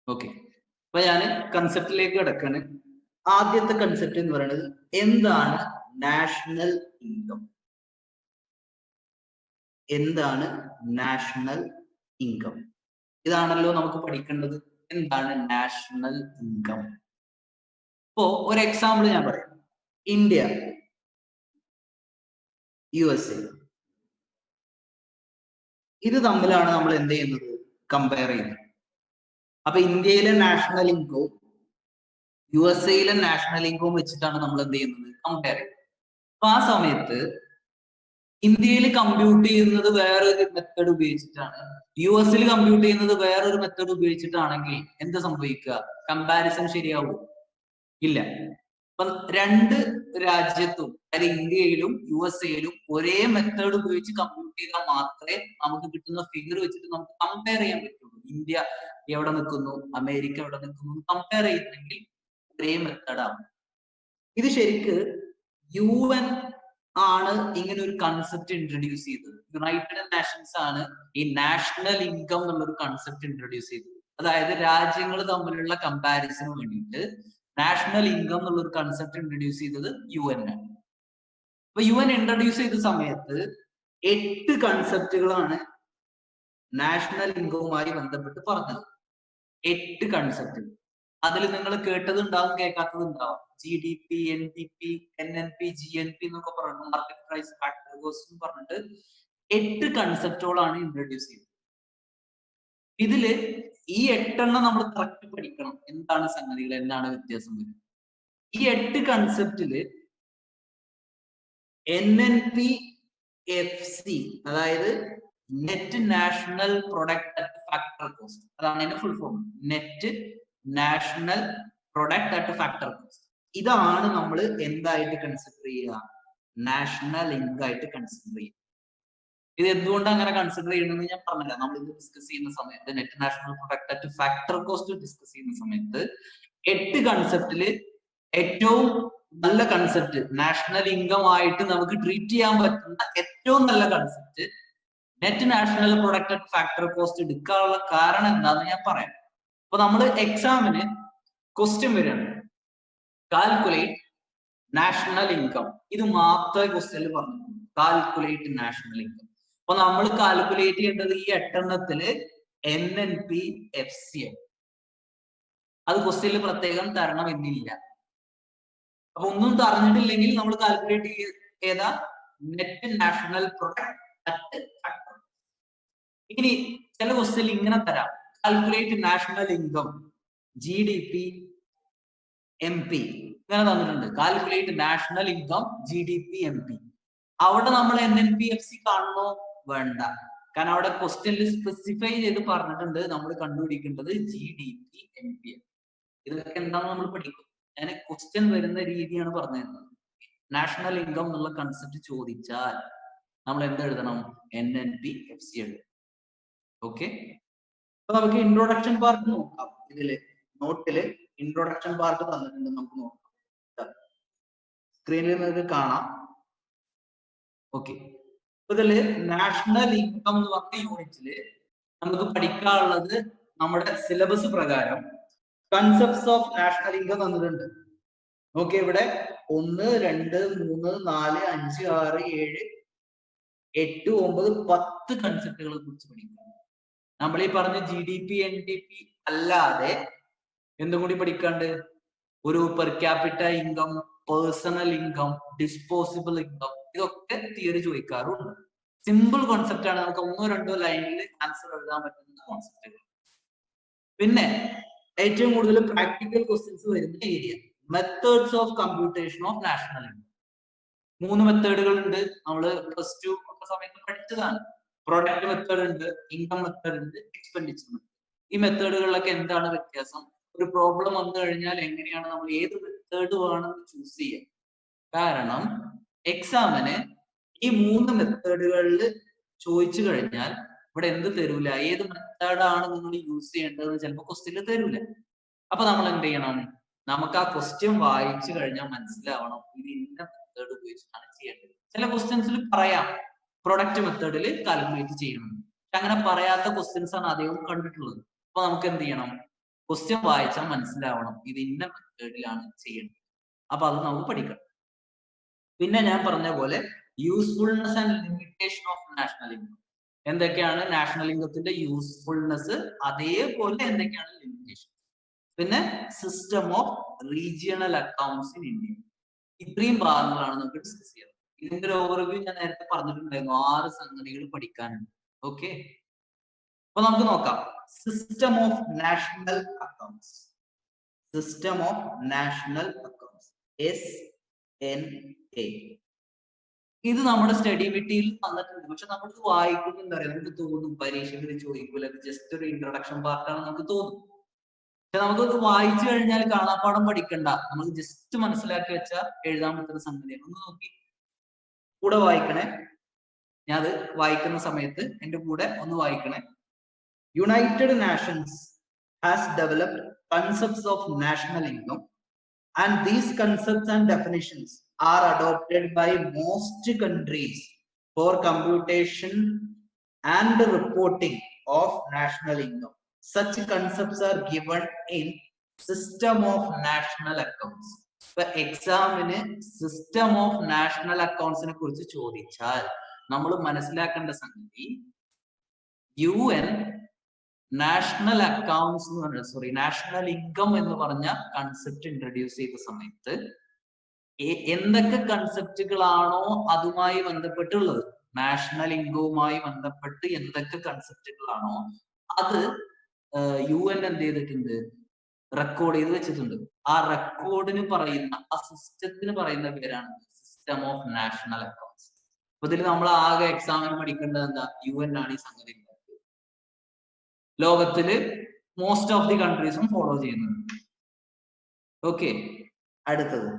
ഓക്കെ, അപ്പൊ ഞാൻ കൺസെപ്റ്റിലേക്ക് കിടക്കാണ്. ആദ്യത്തെ കൺസെപ്റ്റ് എന്ന് പറയുന്നത് എന്താണ് നാഷണൽ ഇൻകം? എന്താണ് നാഷണൽ ഇൻകം? ഇതാണല്ലോ നമുക്ക് പഠിക്കേണ്ടത്. എന്താണ് നാഷണൽ ഇൻകം? ഇപ്പോ ഒരു എക്സാമ്പിൾ ഞാൻ പറയാം. ഇന്ത്യ, USA, ഇത് തമ്മിലാണ് നമ്മൾ എന്ത് ചെയ്യുന്നത്, കമ്പയർ ചെയ്യുന്നത്. അപ്പൊ ഇന്ത്യയിലെ നാഷണൽ ഇൻകവും USA നാഷണൽ ഇൻകവും വെച്ചിട്ടാണ് നമ്മൾ എന്ത് ചെയ്യുന്നത്, കമ്പയർ ചെയ്യുന്നത്. അപ്പൊ ആ സമയത്ത് ഇന്ത്യയിൽ കമ്പ്യൂട്ട് ചെയ്യുന്നത് വേറൊരു മെത്തേഡ് ഉപയോഗിച്ചിട്ടാണ്, US കമ്പ്യൂട്ട് ചെയ്യുന്നത് വേറൊരു മെത്തേഡ് ഉപയോഗിച്ചിട്ടാണെങ്കിൽ എന്ത് സംഭവിക്കുക, കമ്പാരിസൺ ശരിയാവും? ഇല്ല. അപ്പൊ രണ്ട് രാജ്യത്തും, അതായത് ഇന്ത്യയിലും USA ഒരേ മെത്തേഡ് ഉപയോഗിച്ച് കമ്പ്യൂട്ട് ചെയ്താൽ മാത്രമേ നമുക്ക് കിട്ടുന്ന ഫിഗർ വെച്ചിട്ട് നമുക്ക് കമ്പയർ ചെയ്യാൻ പറ്റുള്ളൂ. ഇന്ത്യ എവിടെ നിൽക്കുന്നു, അമേരിക്ക എവിടെ നിൽക്കുന്നു കമ്പയർ ചെയ്യുന്നെങ്കിൽ ഒരേ മെത്തേഡാണ്. ഇത് ശരിക്ക് UN ആണ് ഇങ്ങനെ ഒരു കൺസെപ്റ്റ് ഇൻട്രൊഡ്യൂസ് ചെയ്തത്. യുണൈറ്റഡ് നേഷൻസ് ആണ് ഈ നാഷണൽ ഇൻകം എന്നുള്ളൊരു കൺസെപ്റ്റ് ഇൻട്രൊഡ്യൂസ് ചെയ്തത്. അതായത് രാജ്യങ്ങൾ തമ്മിലുള്ള കമ്പാരിസന് വേണ്ടിയിട്ട് നാഷണൽ ഇൻകം എന്നുള്ളൊരു കൺസെപ്റ്റ് ഇൻട്രൊഡ്യൂസ് ചെയ്തത് UN ആണ്. അപ്പൊ UN ഇൻട്രൊഡ്യൂസ് ചെയ്ത സമയത്ത് 8 കൺസെപ്റ്റുകളാണ് നാഷണൽ ഇൻകവുമായി ബന്ധപ്പെട്ട് പറഞ്ഞത്. 8 കൺസെപ്റ്റ്. അതിൽ നിങ്ങൾ കേട്ടതുണ്ടാവും, കേൾക്കാത്തതുണ്ടാവും. GDP, NDP, NNP, GNP എന്നൊക്കെ പറഞ്ഞു, മാർക്കറ്റ് പ്രൈസ് ഫാക്ടർ കോസ്റ്റ് എന്ന് പറഞ്ഞിട്ട് 8 കൺസെപ്റ്റുകളാണ് ഇൻട്രൊഡ്യൂസ് ചെയ്തത്. ഇതില് ഈ 8 നമ്മൾ കറക്റ്റ് പഠിക്കണം. എന്താണ് സംഗതികൾ, എന്താണ് വ്യത്യാസം വരുന്നത്. ഈ 8 കൺസെപ്റ്റില് NNPFC, അതായത് net national product at factor cost, അതാണ് അതിന്റെ full form. Net national product at factor cost. ഇതാണ് നമ്മൾ എന്തായിട്ട് കൺസിഡർ ചെയ്യുക, നാഷണൽ ഇൻകം ആയിട്ട് കൺസിഡർ ചെയ്യുക. ഇത് എന്തുകൊണ്ട് അങ്ങനെ കൺസിഡർ ചെയ്യണമെന്ന് ഞാൻ പറഞ്ഞില്ല. നമ്മൾ ഇത് ഡിസ്കസ് ചെയ്യുന്ന സമയത്ത്, net national product at factor cost discuss ചെയ്യുന്ന സമയത്ത് 8 കൺസെപ്റ്റില് ഏറ്റവും നല്ല കൺസെപ്റ്റ്, നാഷണൽ ഇൻകം ആയിട്ട് നമുക്ക് ട്രീറ്റ് ചെയ്യാൻ പറ്റുന്ന ഏറ്റവും നല്ല concept net national product at factor cost എടുക്കാനുള്ള കാരണം എന്താന്ന് ഞാൻ പറയാം. അപ്പൊ നമ്മൾ എക്സാമിന് ക്വസ്റ്റ്യൻ വരികയാണ്, കാൽക്കുലേറ്റ് നാഷണൽ ഇൻകം. ഇത് മാത്രമേ ക്വസ്റ്റ്യനിൽ പറഞ്ഞു, കാൽക്കുലേറ്റ് നാഷണൽ ഇൻകം. അപ്പൊ നമ്മൾ കാൽക്കുലേറ്റ് ചെയ്യേണ്ടത് ഈ 8 NNPFC. അത് ക്വസ്റ്റ്യനിൽ പ്രത്യേകം തരണമെന്നില്ല. അപ്പൊ ഒന്നും തറഞ്ഞിട്ടില്ലെങ്കിൽ നമ്മൾ കാൽക്കുലേറ്റ് ചെയ്ത net national product at factor. ഇനി ചില ക്വസ്റ്റ്യനിൽ ഇങ്ങനെ തരാം, calculate national income GDP MP ഇങ്ങനെ തന്നിട്ടുണ്ട്. Calculate national income GDP MP. അവിടെ നമ്മൾ NNPFC കാണണോ, വേണ്ട. കാരണം അവിടെ ക്വസ്റ്റ്യനിൽ സ്പെസിഫൈ ചെയ്ത് പറഞ്ഞിട്ടുണ്ട് നമ്മൾ കണ്ടുപിടിക്കേണ്ടത് GDP MP. ഇതൊക്കെ എന്താണെന്ന് നമ്മൾ പഠിക്കും. ഞാൻ ക്വസ്റ്റ്യൻ വരുന്ന രീതിയാണ് പറഞ്ഞിരുന്നത്. നാഷണൽ ഇൻകം എന്നുള്ള കൺസെപ്റ്റ് ചോദിച്ചാൽ നമ്മൾ എന്തെഴുതണം, NNPFC എഴുതണം. ഓക്കെ. അപ്പൊ നമുക്ക് ഇൻട്രൊഡക്ഷൻ പാർട്ട് നോക്കാം. ഇതില് നോട്ടില് ഇൻട്രൊഡക്ഷൻ പാർട്ട് തന്നിട്ടുണ്ട്, നമുക്ക് നോക്കാം. സ്ക്രീനിൽ നിങ്ങൾക്ക് കാണാം. ഓക്കെ. ഇതില് നാഷണൽ ഇൻകം എന്ന് പറഞ്ഞ യൂണിറ്റില് നമുക്ക് പഠിക്കാനുള്ളത് നമ്മുടെ സിലബസ് പ്രകാരം കൺസെപ്റ്റ്സ് ഓഫ് നാഷണൽ ഇൻകം തന്നിട്ടുണ്ട്. നോക്കി, ഇവിടെ 1, 2, 3, 4, 5, 6, 7, 8, 9, 10 കൺസെപ്റ്റുകളെ കുറിച്ച് പഠിക്കാം. നമ്മൾ ഈ പറഞ്ഞ GDP NDP അല്ലാതെ എന്തും കൂടി പഠിക്കാണ്ട്, ഒരു per capita income, personal income, disposable income, ഇതൊക്കെ തിയറി ചോദിക്കാറുണ്ട്. സിമ്പിൾ കോൺസെപ്റ്റ് ആണ്, നമുക്ക് 1 or 2 ലൈനിൽ ആൻസർ എഴുതാൻ പറ്റുന്ന കോൺസെപ്റ്റുകൾ. പിന്നെ ഏറ്റവും കൂടുതൽ പ്രാക്ടിക്കൽ ക്വസ്റ്റ്യൻസ് വരുന്ന area, methods of computation of national income. 3 മെത്തേഡുകൾ ഉണ്ട്, നമ്മൾ +2 ഒക്കെ സമയത്ത് പഠിച്ചതാണ്. പ്രൊഡക്റ്റ് മെത്തേഡ് ഉണ്ട്, ഇൻകം മെത്തേഡ് ഉണ്ട്, എക്സ്പെൻഡിച്ചർ മെത്തേഡ്. ഈ മെത്തേഡുകളിലൊക്കെ എന്താണ് വ്യത്യാസം, ഒരു പ്രോബ്ലം വന്നു കഴിഞ്ഞാൽ എങ്ങനെയാണ് നമ്മൾ ഏത് മെത്തേഡ് വേണമെന്ന് ചൂസ് ചെയ്യുക. കാരണം എക്സാമിന് ഈ 3 മെത്തേഡുകളിൽ ചോദിച്ചു കഴിഞ്ഞാൽ ഇവിടെ എന്ത് തരൂല, ഏത് മെത്തേഡാണ് നിങ്ങൾ യൂസ് ചെയ്യേണ്ടത് ചിലപ്പോൾ ക്വസ്റ്റ്യനിൽ തരൂല. അപ്പൊ നമ്മൾ എന്ത് ചെയ്യണം, നമുക്ക് ആ ക്വസ്റ്റ്യൻ വായിച്ചു കഴിഞ്ഞാൽ മനസ്സിലാവണം ഇത് ഇന്ന മെത്തേഡ് ഉപയോഗിച്ചിട്ടാണ് ചെയ്യേണ്ടത്. ചില ക്വസ്റ്റ്യൻസിൽ പറയാം പ്രൊഡക്റ്റ് മെത്തേഡിൽ കാൽക്കുലേറ്റ് ചെയ്യണം, പക്ഷെ അങ്ങനെ പറയാത്ത ക്വസ്റ്റ്യൻസ് ആണ് അധികവും കണ്ടിട്ടുള്ളത്. അപ്പൊ നമുക്ക് എന്ത് ചെയ്യണം, ക്വസ്റ്റ്യൻ വായിച്ചാൽ മനസ്സിലാവണം ഇത് ഇന്ന മെത്തേഡിലാണ് ചെയ്യേണ്ടത്. അപ്പൊ അത് നമുക്ക് പഠിക്കണം. പിന്നെ ഞാൻ പറഞ്ഞ പോലെ usefulness and limitation of national income. എന്തൊക്കെയാണ് നാഷണൽ ഇൻകത്തിന്റെ യൂസ്ഫുൾനെസ്, അതേപോലെ എന്തൊക്കെയാണ് ലിമിറ്റേഷൻ. പിന്നെ system of regional accounts in India. ഇത്രയും ഭാഗങ്ങളാണ് നമുക്ക് ഡിസ്കസ് ചെയ്യുന്നത്. ഇതിന്റെ ഒരു ഓവർവ്യൂ ഞാൻ നേരത്തെ പറഞ്ഞിട്ടുണ്ടായിരുന്നു, 6 സംഗതികൾ പഠിക്കാനുണ്ട്. ഓക്കെ, അപ്പൊ നമുക്ക് നോക്കാം. System of national accounts. System of national accounts, SNA. ഇത് നമ്മുടെ സ്റ്റഡി മെറ്റീരിയൽ തന്നിട്ടുണ്ട്. പക്ഷെ നമ്മൾ വായിക്കുമ്പോൾ എന്താ പറയുക, നമുക്ക് തോന്നും പരീക്ഷയിൽ ചോദിക്കൂല, ജസ്റ്റ് ഒരു ഇൻട്രൊഡക്ഷൻ പാർട്ടാണ് നമുക്ക് തോന്നും. പക്ഷെ നമുക്കത് വായിച്ചു കഴിഞ്ഞാൽ കാണാപ്പാടം പഠിക്കണ്ട, നമുക്ക് ജസ്റ്റ് മനസ്സിലാക്കി വെച്ചാൽ എഴുതാൻ പറ്റുന്ന സംഗതിയാണ്. ഒന്ന് നോക്കി, കൂടെ വായിക്കണേ. ഞാൻ അത് വായിക്കുന്ന സമയത്ത് എന്റെ കൂടെ ഒന്ന് വായിക്കണേ. United nations has developed concepts of national income and these concepts and definitions are adopted by most countries for computation and reporting of national income. Such concepts are given in system of national accounts. For examine system of national accounts ne kurichu chodichal nammal manasilakanda sangathi UN national accounts എന്ന് പറഞ്ഞ, sorry, national income എന്ന് പറഞ്ഞ concept introduce ചെയ്ത സമയത്ത് എന്തൊക്കെ കൺസെപ്റ്റുകളാണോ അതുമായി ബന്ധപ്പെട്ടുള്ളത്, national ഇൻകവുമായി ബന്ധപ്പെട്ട് എന്തൊക്കെ കൺസെപ്റ്റുകളാണോ അത് UN എന്ത് ചെയ്തിട്ടുണ്ട്, റെക്കോർഡ് ചെയ്ത് വെച്ചിട്ടുണ്ട്. ആ റെക്കോർഡിന് പറയുന്ന, ആ സിസ്റ്റത്തിന് പറയുന്ന പേരാണ് സിസ്റ്റം ഓഫ് നാഷണൽ അക്കൗണ്ട്സ്. അപ്പൊ ഇതിൽ നമ്മൾ ആകെ എക്സാമിന് പഠിക്കേണ്ടത് എന്താ, UN ആണ് ഈ സംഗതി. ലോകത്തില് മോസ്റ്റ് ഓഫ് ദി കൺട്രീസും ഫോളോ ചെയ്യുന്നുണ്ട്. ഓക്കെ, അടുത്തത്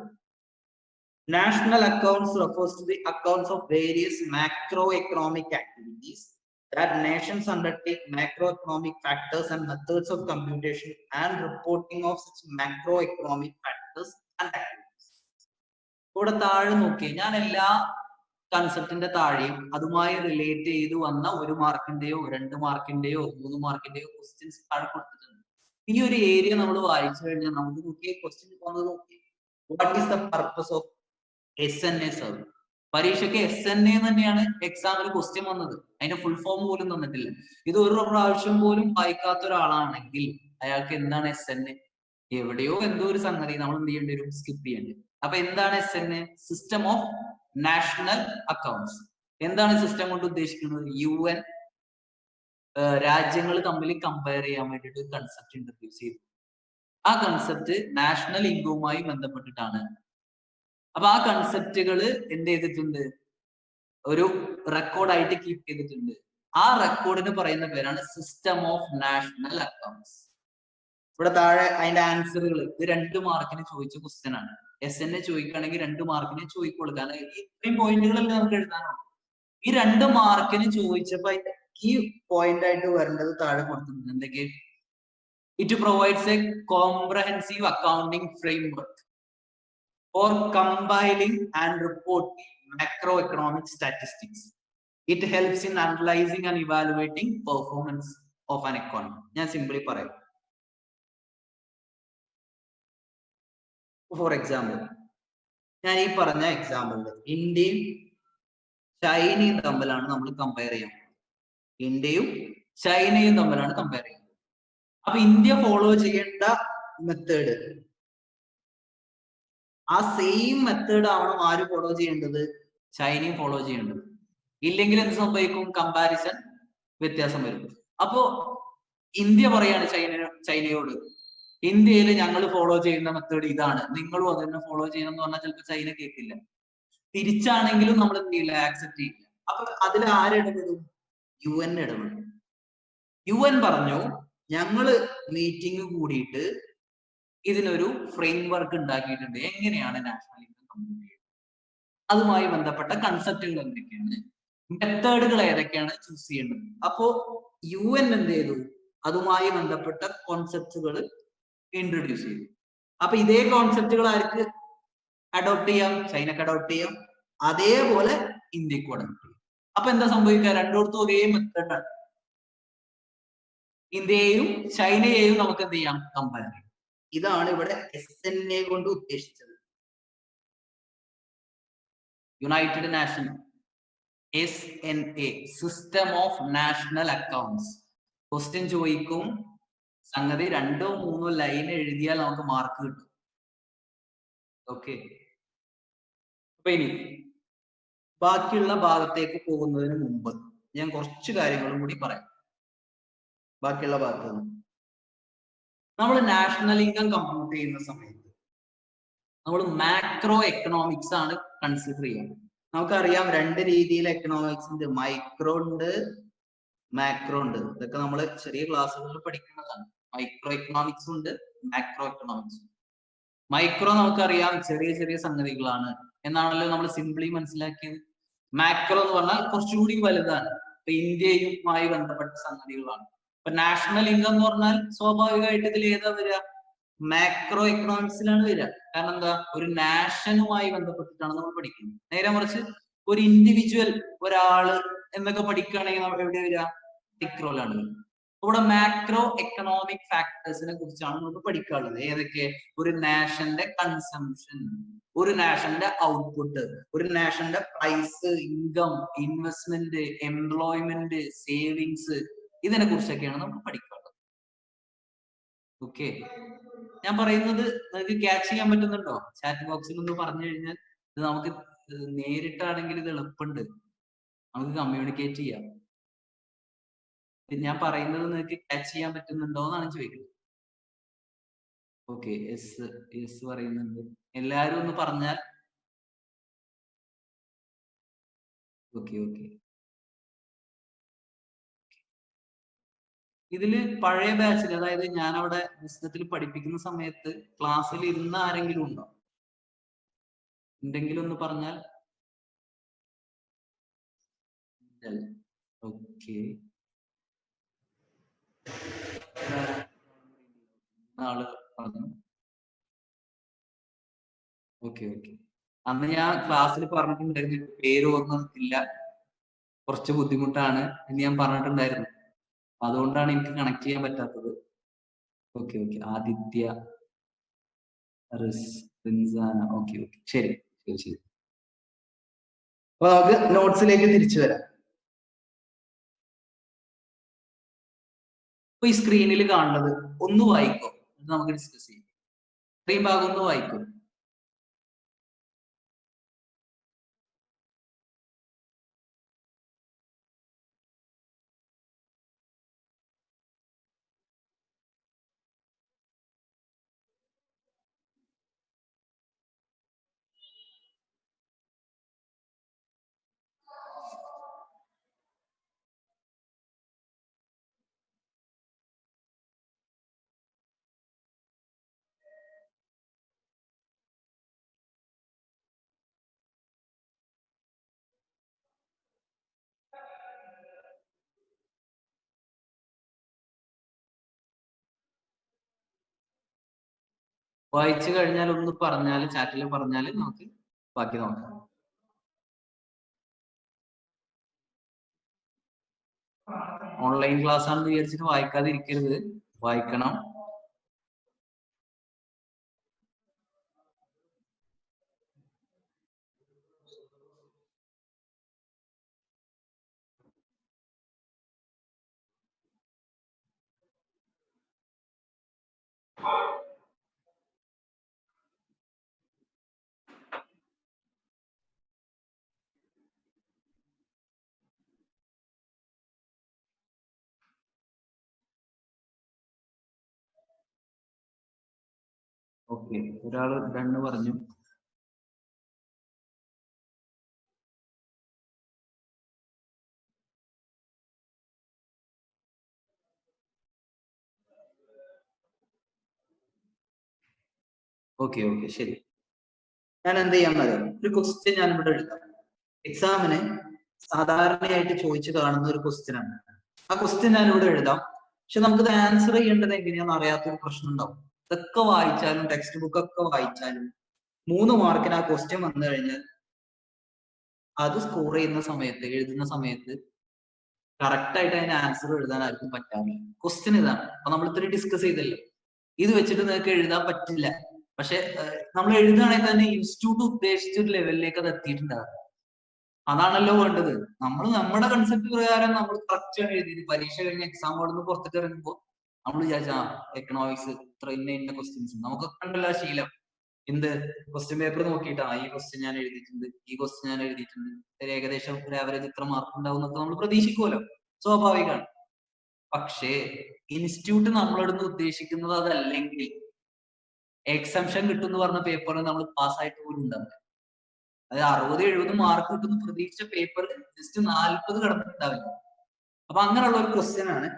national accounts refers to the accounts of various macroeconomic activities that nations undertake. Macroeconomic factors and methods of computation and reporting of such macroeconomic factors and activities. ഇവിടെ താഴെ നോക്കിയേ, ഞാൻ എല്ലാ കൺസെപ്റ്റിന്റെ താഴെയും അതുമായി relate ചെയ്ത് വന്ന 1 മാർക്കിന്റെയോ 2 മാർക്കിന്റെയോ 3 മാർക്കിന്റെയോ ക്വസ്റ്റ്യൻസ് താഴെ കൊടുത്തിട്ടുണ്ട്. ഈ ഒരു ഏരിയ നമ്മൾ വായിച്ചു കഴിഞ്ഞാൽ നമുക്ക് നോക്കിയേ, ക്വസ്റ്റ്യൻ വന്നത് നോക്കി, what is the purpose of SNA survey. പരീക്ഷയ്ക്ക് SNA തന്നെയാണ് എക്സാമിൽ ക്വസ്റ്റ്യൻ വന്നത്, അതിന്റെ ഫുൾ ഫോം പോലും തന്നിട്ടില്ല. ഇത് ഒരു പ്രാവശ്യം പോലും വായിക്കാത്ത ഒരാളാണെങ്കിൽ അയാൾക്ക് എന്താണ് SNA, എവിടെയോ എന്തോ ഒരു സംഗതി നമ്മൾ എന്ത് ചെയ്യേണ്ടി വരും, സ്കിപ്പ് ചെയ്യേണ്ടി. അപ്പൊ എന്താണ് SNA? System of national accounts. എന്താണ് സിസ്റ്റം കൊണ്ട് ഉദ്ദേശിക്കുന്നത്? UN രാജ്യങ്ങൾ തമ്മിൽ കമ്പയർ ചെയ്യാൻ വേണ്ടിയിട്ട് കൺസെപ്റ്റ് ഇൻട്രൊഡ്യൂസ് ചെയ്തു. ആ കൺസെപ്റ്റ് നാഷണൽ ഇൻകവുമായി ബന്ധപ്പെട്ടിട്ടാണ്. അപ്പൊ ആ കൺസെപ്റ്റുകൾ എന്ത് ചെയ്തിട്ടുണ്ട്, ഒരു റെക്കോർഡായിട്ട് കീപ്പ് ചെയ്തിട്ടുണ്ട്. ആ റെക്കോർഡിന് പറയുന്ന പേരാണ് സിസ്റ്റം ഓഫ് നാഷണൽ അക്കൗണ്ട്സ്. ഇവിടെ താഴെ അതിന്റെ ആൻസറുകൾ, ഇത് 2 മാർക്കിന് ചോദിച്ച ക്വസ്റ്റ്യൻ ആണ്. SNA ചോദിക്കുകയാണെങ്കിൽ 2 മാർക്കിന് ചോദിക്കുള്ളൂ, കാരണം ഇത്രയും പോയിന്റുകളല്ലേ നമുക്ക് എഴുതാനുള്ളൂ. ഈ 2 മാർക്കിന് ചോദിച്ചപ്പോ ഈ പോയിന്റ് ആയിട്ട് വരേണ്ടത് താഴെ കൊടുത്തിട്ടുണ്ട്. എന്തൊക്കെ? It provides A comprehensive accounting framework four compiling and reporting macro economic statistics. It helps in analysing and evaluating performance of an economy. ഞാൻ സിംപ്ലി പറയാം. ഫോർ എക്സാമ്പിൾ, ഞാൻ ഈ പറഞ്ഞ എക്സാമ്പിളിൽ ഇന്ത്യയും ചൈനയും തമ്മിലാണ് നമ്മൾ കമ്പയർ ചെയ്യുന്നത്. ഇന്ത്യയും ചൈനയും തമ്മിലാണ് കമ്പയർ ചെയ്യുന്നത്. അപ്പൊ ഇന്ത്യ ഫോളോ ചെയ്യേണ്ട മെത്തേഡ്, ആ സെയിം മെത്തേഡ് ആവണം ആര് ഫോളോ ചെയ്യേണ്ടത്, ചൈനയും ഫോളോ ചെയ്യേണ്ടത്. ഇല്ലെങ്കിൽ എന്ത് സംഭവിക്കും, കമ്പാരിസൺ വ്യത്യാസം വരും. അപ്പോ ഇന്ത്യ പറയാണ് ചൈനയോട്, ഇന്ത്യയിൽ ഞങ്ങൾ ഫോളോ ചെയ്യുന്ന മെത്തേഡ് ഇതാണ്, നിങ്ങളും അതിനെ ഫോളോ ചെയ്യണം എന്ന് പറഞ്ഞാൽ ചിലപ്പോൾ ചൈന കേൾക്കില്ല. തിരിച്ചാണെങ്കിലും നമ്മൾ എന്ത് ചെയ്യില്ല, ആക്സെപ്റ്റ് ചെയ്യില്ല. അപ്പൊ അതിൽ ആരിടപെടും, UN ഇടപെടും. UN പറഞ്ഞു, ഞങ്ങള് മീറ്റിംഗ് കൂടിയിട്ട് ഇതിനൊരു ഫ്രെയിംവർക്ക് ഉണ്ടാക്കിയിട്ടുണ്ട്, എങ്ങനെയാണ് നാഷണൽ ഇൻകം കമ്പ്യൂട്ട് ചെയ്യുന്നത്, അതുമായി ബന്ധപ്പെട്ട കൺസെപ്റ്റുകൾ എന്തൊക്കെയാണ്, മെത്തേഡുകൾ ഏതൊക്കെയാണ് ചൂസ് ചെയ്യേണ്ടത്. അപ്പോ UN എന്ത് ചെയ്തു, അതുമായി ബന്ധപ്പെട്ട കോൺസെപ്റ്റുകൾ ഇൻട്രൊഡ്യൂസ് ചെയ്തു. അപ്പൊ ഇതേ കോൺസെപ്റ്റുകൾ ആർക്ക് അഡോപ്റ്റ് ചെയ്യാം, ചൈനക്ക് അഡോപ്റ്റ് ചെയ്യാം, അതേപോലെ ഇന്ത്യക്കും അഡോപ്റ്റ് ചെയ്യാം. അപ്പൊ എന്താ സംഭവിക്കുക, രണ്ടിടത്തും ഒരേ മെത്തേഡാണ്. ഇന്ത്യയെയും ചൈനയെയും നമുക്ക് എന്ത് ചെയ്യാം, കമ്പയർ ചെയ്യാം. ഇതാണ് ഇവിടെ SNA കൊണ്ട് ഉദ്ദേശിച്ചത്. United nation, SNA, system of national accounts. Question ചോദിക്കും, സംഗതി 2 or 3 ലൈൻ എഴുതിയാൽ നമുക്ക് മാർക്ക് കിട്ടും. ഓക്കെ, അപ്പൊ ഇനി ബാക്കിയുള്ള ഭാഗത്തേക്ക് പോകുന്നതിന് മുമ്പ് ഞാൻ കുറച്ച് കാര്യങ്ങളും കൂടി പറയാം ബാക്കിയുള്ള ഭാഗത്ത് നിന്ന്. നമ്മൾ നാഷണൽ ഇൻകം കമ്പ്യൂട്ട് ചെയ്യുന്ന സമയത്ത് നമ്മൾ മാക്രോ എക്കണോമിക്സ് ആണ് കൺസിഡർ ചെയ്യുന്നത്. നമുക്കറിയാം രണ്ട് രീതിയിൽ എക്കണോമിക്സ് ഉണ്ട്, മൈക്രോ ഉണ്ട്, മാക്രോ ഉണ്ട്. ഇതൊക്കെ നമ്മൾ ചെറിയ ക്ലാസ്സുകളിൽ പഠിക്കുന്നതാണ്. മൈക്രോ എക്കണോമിക്സ് ഉണ്ട്, മാക്രോ എക്കണോമിക്സ്. മൈക്രോ നമുക്കറിയാം ചെറിയ ചെറിയ സംഗതികളാണ് എന്നാണല്ലോ നമ്മൾ സിംപ്ലി മനസ്സിലാക്കിയത്. മാക്രോ എന്ന് പറഞ്ഞാൽ കുറച്ചുകൂടി വലുതാണ്, ഇപ്പൊ ഇന്ത്യയുമായി ബന്ധപ്പെട്ട സംഗതികളാണ്. ഇപ്പൊ നാഷണൽ ഇൻകം എന്ന് പറഞ്ഞാൽ സ്വാഭാവികമായിട്ട് ഇതിൽ ഏതാ വരിക? മാക്രോ എക്കണോമിക്സിലാണ് വരിക. കാരണം എന്താ, ഒരു നാഷനുമായി ബന്ധപ്പെട്ടിട്ടാണ് നമ്മൾ പഠിക്കുന്നത്. നേരെ മറിച്ച് ഒരു ഇൻഡിവിജ്വൽ ഒരാള് എന്നൊക്കെ പഠിക്കുകയാണെങ്കിൽ നമ്മൾ എവിടെ വരിക? മൈക്രോയിലാണ് വരിക. ഇവിടെ മാക്രോ എക്കണോമിക് ഫാക്ടേഴ്സിനെ കുറിച്ചാണ് നമുക്ക് പഠിക്കാനുള്ളത്. ഏതൊക്കെ? ഒരു നാഷന്റെ കൺസംഷൻ, ഒരു നാഷന്റെ ഔട്ട്പുട്ട്, ഒരു നാഷന്റെ price, income, investment, employment, savings, ഇതിനെ കുറിച്ചൊക്കെയാണ് നമുക്ക് പഠിക്കാനുള്ളത്. ഓക്കെ, ഞാൻ പറയുന്നത് നിങ്ങൾക്ക് ക്യാച്ച് ചെയ്യാൻ പറ്റുന്നുണ്ടോ? ചാറ്റ് ബോക്സിൽ ഒന്ന് പറഞ്ഞു കഴിഞ്ഞാൽ ഇത് നമുക്ക് നേരിട്ടാണെങ്കിൽ ഇത് എളുപ്പമുണ്ട്, നമുക്ക് കമ്മ്യൂണിക്കേറ്റ് ചെയ്യാം. ഞാൻ പറയുന്നത് നിങ്ങൾക്ക് ക്യാച്ച് ചെയ്യാൻ പറ്റുന്നുണ്ടോ എന്നാണ് ചോദിക്കുന്നത്. ഓക്കെ, യെസ് യെസ് പറയുന്നുണ്ട്. എല്ലാരും ഒന്ന് പറഞ്ഞാൽ. ഓക്കെ ഓക്കെ, ഇതില് പഴയ ബാച്ചിൽ, അതായത് ഞാൻ അവിടെ പുസ്തകത്തിൽ പഠിപ്പിക്കുന്ന സമയത്ത് ക്ലാസ്സിൽ ഇരുന്ന ആരെങ്കിലും ഉണ്ടോ? ഉണ്ടെങ്കിലും ഒന്ന് പറഞ്ഞാൽ. ഓക്കെ, ആള് പറഞ്ഞു. ഓക്കെ ഓക്കെ, അന്ന് ഞാൻ ക്ലാസ്സിൽ പറഞ്ഞിട്ടുണ്ടായിരുന്നു, പേര് ഓർമ്മയില്ല, കുറച്ച് ബുദ്ധിമുട്ടാണ് എന്ന് ഞാൻ പറഞ്ഞിട്ടുണ്ടായിരുന്നു. അതുകൊണ്ടാണ് എനിക്ക് കണക്ട് ചെയ്യാൻ പറ്റാത്തത്. Okay okay, Aditya, Rinsana, okay okay, ശരി ശരി ശരി. അപ്പൊ നമുക്ക് നോട്ട്സിലേക്ക് തിരിച്ചു വരാം. അപ്പൊ ഈ സ്ക്രീനിൽ കാണുന്നത് ഒന്ന് വായിക്കോ, നമുക്ക് ഡിസ്കസ് ചെയ്യാം. സ്ക്രീൻ ഭാഗം ഒന്ന് വായിക്കോ. വായിച്ചു കഴിഞ്ഞാൽ ഒന്ന് പറഞ്ഞാൽ, ചാറ്റിൽ പറഞ്ഞാൽ നമുക്ക് ബാക്കി നോക്കാം. ഓൺലൈൻ ക്ലാസ് ആണെന്ന് വിചാരിച്ചിട്ട് വായിക്കാതിരിക്കരുത്, വായിക്കണം. ഓക്കെ, ഒരാള് ഡണ്ണ് പറഞ്ഞു. ഓക്കെ ഓക്കെ, ശരി. ഞാൻ എന്ത് ചെയ്യാൻ പറയാം, ഒരു ക്വസ്റ്റ്യൻ ഞാൻ ഇവിടെ എഴുതാം. എക്സാമിന് സാധാരണയായിട്ട് ചോദിച്ചു കാണുന്ന ഒരു ക്വസ്റ്റ്യൻ ആണ്. ആ ക്വസ്റ്റ്യൻ ഞാൻ ഇവിടെ എഴുതാം. പക്ഷെ നമുക്കിത് ആൻസർ ചെയ്യേണ്ടത് എങ്ങനെയാണെന്ന് അറിയാത്തൊരു പ്രശ്നം ഉണ്ടാവും. ഇതൊക്കെ വായിച്ചാലും ടെക്സ്റ്റ് ബുക്ക് ഒക്കെ വായിച്ചാലും 3 മാർക്കിന് ആ ക്വസ്റ്റ്യൻ വന്നു കഴിഞ്ഞാൽ അത് സ്കോർ ചെയ്യുന്ന സമയത്ത്, എഴുതുന്ന സമയത്ത് കറക്റ്റ് ആയിട്ട് അതിന്റെ ആൻസർ എഴുതാൻ ആർക്കും പറ്റാറില്ല. ക്വസ്റ്റ്യൻ ഇതാണ്. അപ്പൊ നമ്മൾ ഇത്തിരി ഡിസ്കസ് ചെയ്തല്ലോ, ഇത് വെച്ചിട്ട് നിങ്ങൾക്ക് എഴുതാൻ പറ്റില്ല. പക്ഷെ നമ്മൾ എഴുതുകയാണെങ്കിൽ തന്നെ ഇൻസ്റ്റിറ്റ്യൂട്ട് ഉദ്ദേശിച്ച ഒരു ലെവലിലേക്ക് അത് എത്തിയിട്ടുണ്ടാകും. അതാണല്ലോ വേണ്ടത്. നമ്മൾ നമ്മുടെ കൺസെപ്റ്റ് പ്രകാരം നമ്മൾ കറക്റ്റ് ആണ് എഴുതിയത്. പരീക്ഷ കഴിഞ്ഞ് എക്സാം കൊടുന്ന് പുറത്തേക്ക് ഇറങ്ങുമ്പോൾ നമ്മൾ വിചാരിച്ച എക്കണോമിക്സ് ഇത്ര ഇന്ന ക്വസ്റ്റ്യൻസ് നമുക്കൊക്കെ ഉണ്ടല്ലോ ശീലം. എന്ത് ക്വസ്റ്റ്യൻ പേപ്പർ നോക്കിയിട്ടാണ് ഈ ക്വസ്റ്റ്യൻ ഞാൻ എഴുതിയിട്ടുണ്ട്, ഈ ക്വസ്റ്റ്യൻ ഞാൻ എഴുതിയിട്ടുണ്ട്, ഒരു ഏകദേശം ഒരു ആവറേജ് ഇത്ര മാർക്ക് ഉണ്ടാവും എന്നൊക്കെ നമ്മൾ പ്രതീക്ഷിക്കുമല്ലോ, സ്വാഭാവികമാണ്. പക്ഷേ ഇൻസ്റ്റിറ്റ്യൂട്ട് നമ്മളോട് ഉദ്ദേശിക്കുന്നത് അതല്ലെങ്കിൽ എക്സംഷൻ കിട്ടും എന്ന് പറഞ്ഞ പേപ്പറിൽ നമ്മൾ പാസ്സായിട്ട് പോലും ഉണ്ടാവില്ല. അതായത് 60-70 മാർക്ക് കിട്ടുന്ന പ്രതീക്ഷിച്ച പേപ്പർ ജസ്റ്റ് 40 കടന്നിട്ടുണ്ടാവില്ല. അപ്പൊ അങ്ങനെയുള്ള ഒരു ക്വസ്റ്റ്യൻ ആണ്.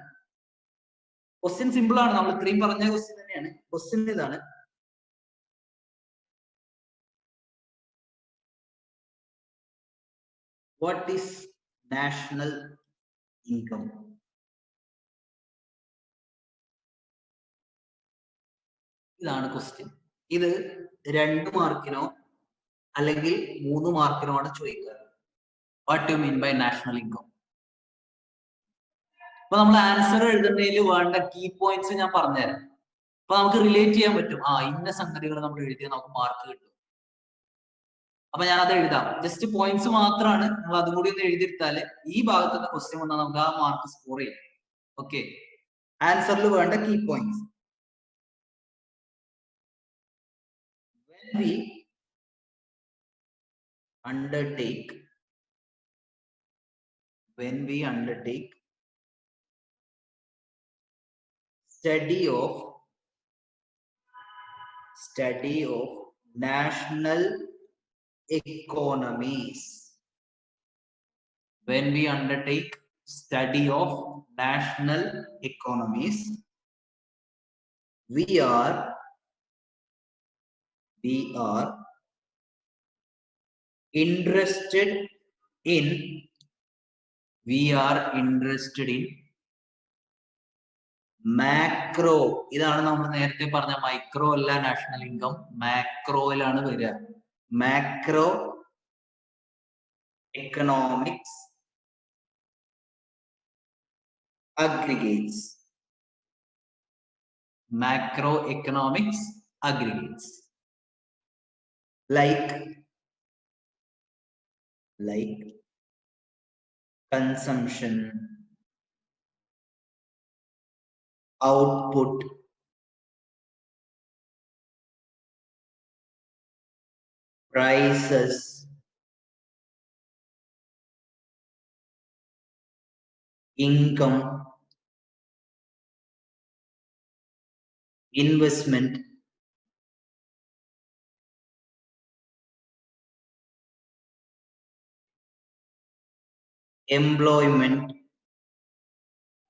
ക്വസ്റ്റ്യൻ സിമ്പിൾ ആണ്, നമ്മൾ ഇത്രയും പറഞ്ഞ ക്വസ്റ്റ്യൻ തന്നെയാണ്. ക്വസ്റ്റ്യൻ ഇതാണ്: വാട്ട് ഈസ് നാഷണൽ ഇൻകം? ഇതാണ് ക്വസ്റ്റ്യൻ. ഇത് 2 മാർക്കിനോ അല്ലെങ്കിൽ 3 മാർക്കിനോ ആണ് ചോദിക്കുക. What you mean by national income? അപ്പൊ നമ്മൾ ആൻസർ എഴുതുന്നതിൽ വേണ്ട കീ പോയിന്റ്സ് ഞാൻ പറഞ്ഞുതരാം. അപ്പൊ നമുക്ക് റിലേറ്റ് ചെയ്യാൻ പറ്റും, ഇന്ന സംഗതികൾ നമ്മൾ എഴുതിയാൽ നമുക്ക് മാർക്ക് കിട്ടും. അപ്പൊ ഞാൻ അത് എഴുതാം. ജസ്റ്റ് പോയിന്റ്സ് മാത്രമാണ്, നമ്മൾ അതും കൂടി ഒന്ന് എഴുതിയെടുത്താൽ ഈ ഭാഗത്തുള്ള ക്വസ്റ്റ്യൻ വന്നാൽ നമുക്ക് ആ മാർക്ക് സ്കോർ ചെയ്യാം. ഓക്കെ, ആൻസറിൽ വേണ്ട key points. When we undertake study of national economies, when we undertake study of national economies, we are interested in macro. ഇതാണ് നമ്മൾ നേരത്തെ പറഞ്ഞ മൈക്രോ അല്ല നാഷണൽ ഇൻകം, മാക്രോയിലാണ് വരിക. Macro economics aggregates. Macro economics aggregates like consumption, output, prices, income, investment, employment,